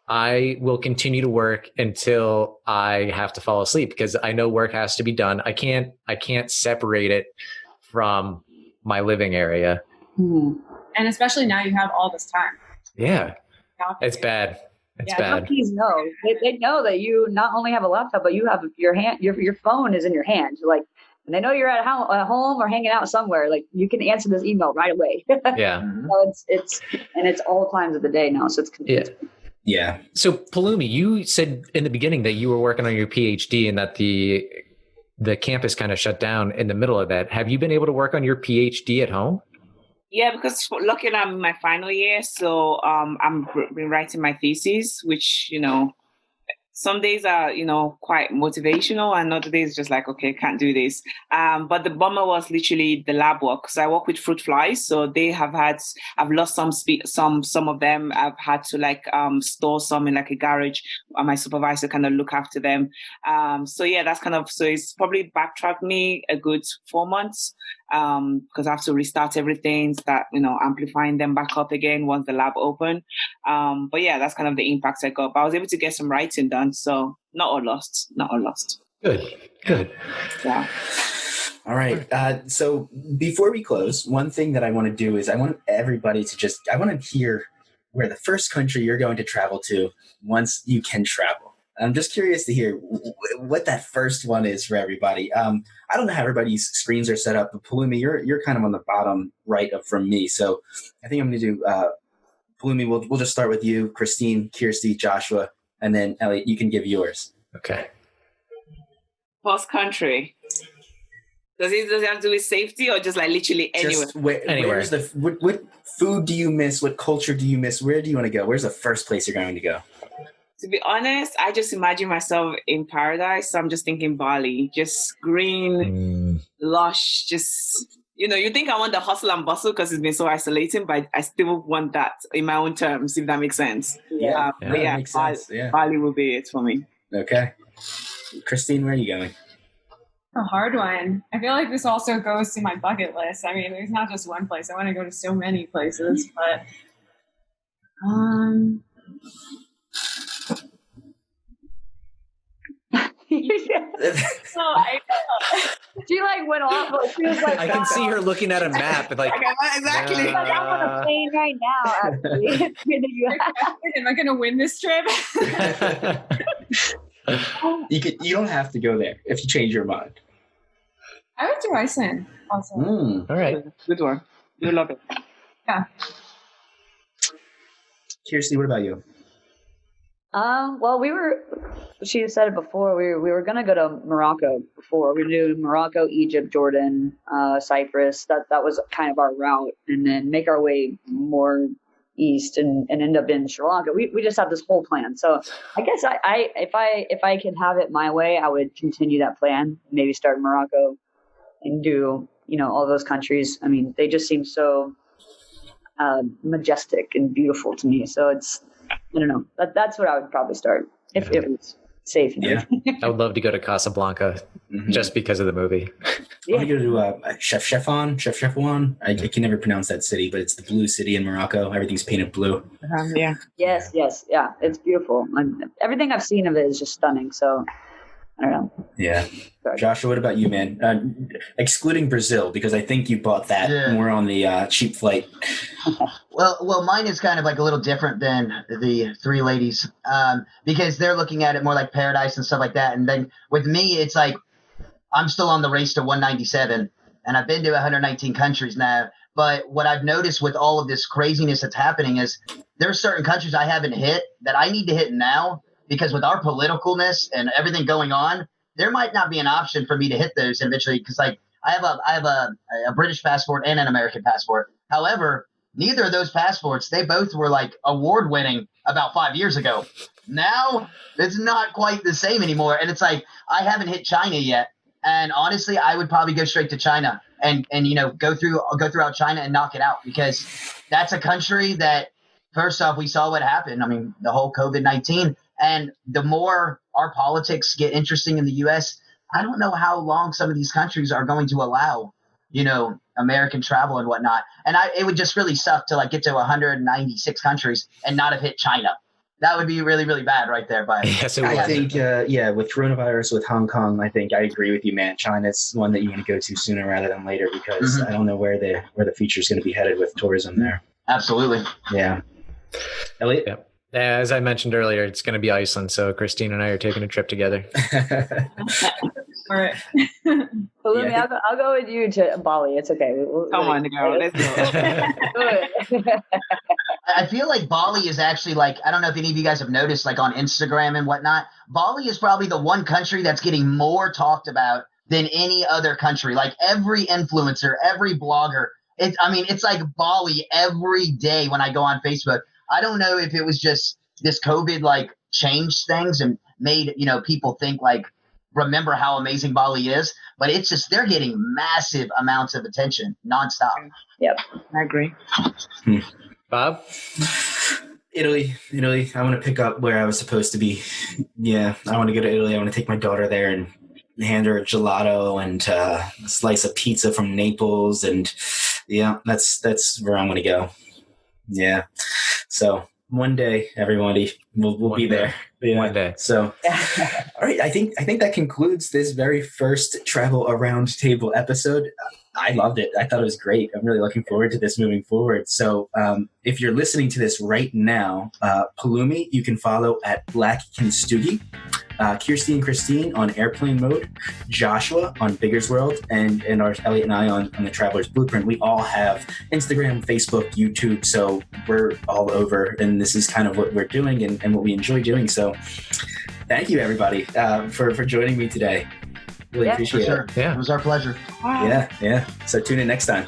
I will continue to work until I have to fall asleep because I know work has to be done. I can't separate it from my living area. Mm-hmm. And especially now you have all this time. Yeah. It's bad. It's bad. Companies know. They know that you not only have a laptop, but you have your hand. Your phone is in your hand. Like, and they know you're at home or hanging out somewhere. Like, you can answer this email right away. Yeah. So it's all times of the day now. So it's Yeah. So Palumi, you said in the beginning that you were working on your PhD and that the campus kind of shut down in the middle of that. Have you been able to work on your PhD at home? Yeah, because luckily I'm in my final year, so I'm been writing my thesis, which some days are quite motivational, and other days just like, okay, can't do this. But the bummer was literally the lab work. So I work with fruit flies, so they I've lost some of them. I've had to store some in like a garage, and my supervisor kind of look after them. So yeah, so it's probably backtracked me a good 4 months. Because I have to restart everything, start, amplifying them back up again once the lab open. But yeah, that's kind of the impact I got. But I was able to get some writing done, so not all lost. Good. Yeah. All right. So before we close, one thing that I want to do is I want everybody to I want to hear where the first country you're going to travel to once you can travel. I'm just curious to hear what that first one is for everybody. I don't know how everybody's screens are set up, but Palumi, you're kind of on the bottom right from me. So I think I'm going to do Palumi. We'll just start with you, Christine, Kirsty, Joshua, and then Elliot. You can give yours. Okay. First country. Does it have to do with safety or just like literally anywhere? Just Anywhere. What food do you miss? What culture do you miss? Where do you want to go? Where's the first place you're going to go? To be honest, I just imagine myself in paradise. So I'm just thinking Bali, just green, lush, just, you think I want the hustle and bustle because it's been so isolating, but I still want that in my own terms, if that makes sense. Yeah, but yeah, makes sense. Yeah. Bali will be it for me. Okay. Christine, where are you going? A hard one. I feel like this also goes to my bucket list. I mean, there's not just one place. I want to go to so many places, but She like went off. Like, she was like, I can see her looking at a map and like, Exactly. She's like, I'm on a plane right now. Actually, in the US. Am I going to win this trip? You don't have to go there if you change your mind. I would do Iceland also. all right. Good one. You love it. Yeah. Kirsty, what about you? Well, she said it before, we were going to go to Morocco before. We were going to do Morocco, Egypt, Jordan, Cyprus. That was kind of our route, and then make our way more east and end up in Sri Lanka. We just have this whole plan. So I guess if I could have it my way, I would continue that plan. Maybe start in Morocco and do, all those countries. I mean, they just seem so majestic and beautiful to me. So I don't know. That's what I would probably start if it was safe. Yeah. I would love to go to Casablanca just because of the movie. I want to go to Chefchaouen. I can never pronounce that city, but it's the blue city in Morocco. Everything's painted blue. Yeah. Yes. Yeah. It's beautiful. Everything I've seen of it is just stunning. So I don't know. Yeah. Sorry. Joshua, what about you, man? Excluding Brazil, because I think you bought that more on the cheap flight. Well, mine is kind of like a little different than the three ladies because they're looking at it more like paradise and stuff like that. And then with me, it's like I'm still on the race to 197, and I've been to 119 countries now. But what I've noticed with all of this craziness that's happening is there are certain countries I haven't hit that I need to hit now, because with our politicalness and everything going on, there might not be an option for me to hit those eventually. Because like I have a British passport and an American passport. However, neither of those passports, they both were like award winning about 5 years ago. Now it's not quite the same anymore. And it's like, I haven't hit China yet. And honestly, I would probably go straight to China and go throughout China and knock it out, because that's a country that, first off, we saw what happened. I mean, the whole COVID-19. And the more our politics get interesting in the U.S., I don't know how long some of these countries are going to allow, American travel and whatnot. And it would just really suck to like get to 196 countries and not have hit China. That would be really, really bad right there. But Yes, it was. I think, with coronavirus, with Hong Kong, I think I agree with you, man. China's one that you want to go to sooner rather than later, because I don't know where the future is going to be headed with tourism there. Absolutely. Yeah. Elliot? Yeah. As I mentioned earlier, it's going to be Iceland. So Christine and I are taking a trip together. All right. Palumi, I'll go with you to Bali. It's okay. Come on, girl. Let's go. I feel like Bali is actually like, I don't know if any of you guys have noticed, like on Instagram and whatnot, Bali is probably the one country that's getting more talked about than any other country. Like every influencer, every blogger, it's like Bali every day when I go on Facebook. I don't know if it was just this COVID like changed things and made, people think like, remember how amazing Bali is, but it's just, they're getting massive amounts of attention nonstop. Yep. I agree. Bob? Italy. I want to pick up where I was supposed to be. Yeah, I want to go to Italy. I want to take my daughter there and hand her a gelato and a slice of pizza from Naples. And yeah, that's where I'm going to go. Yeah. So one day, everybody, we'll be there. Yeah. One day. So, all right. I think that concludes this very first Travel Around Table episode. I loved it. I thought it was great. I'm really looking forward to this moving forward. So if you're listening to this right now, Palumi, you can follow at Black Kinstugi, Kirsty and Christine on Airplane Mode, Joshua on Bigger's World, and our Elliot and I on the Traveler's Blueprint. We all have Instagram, Facebook, YouTube, so we're all over, and this is kind of what we're doing and what we enjoy doing. So thank you, everybody, for joining me today. Really appreciate it. Yeah, it was our pleasure. Yeah. So tune in next time.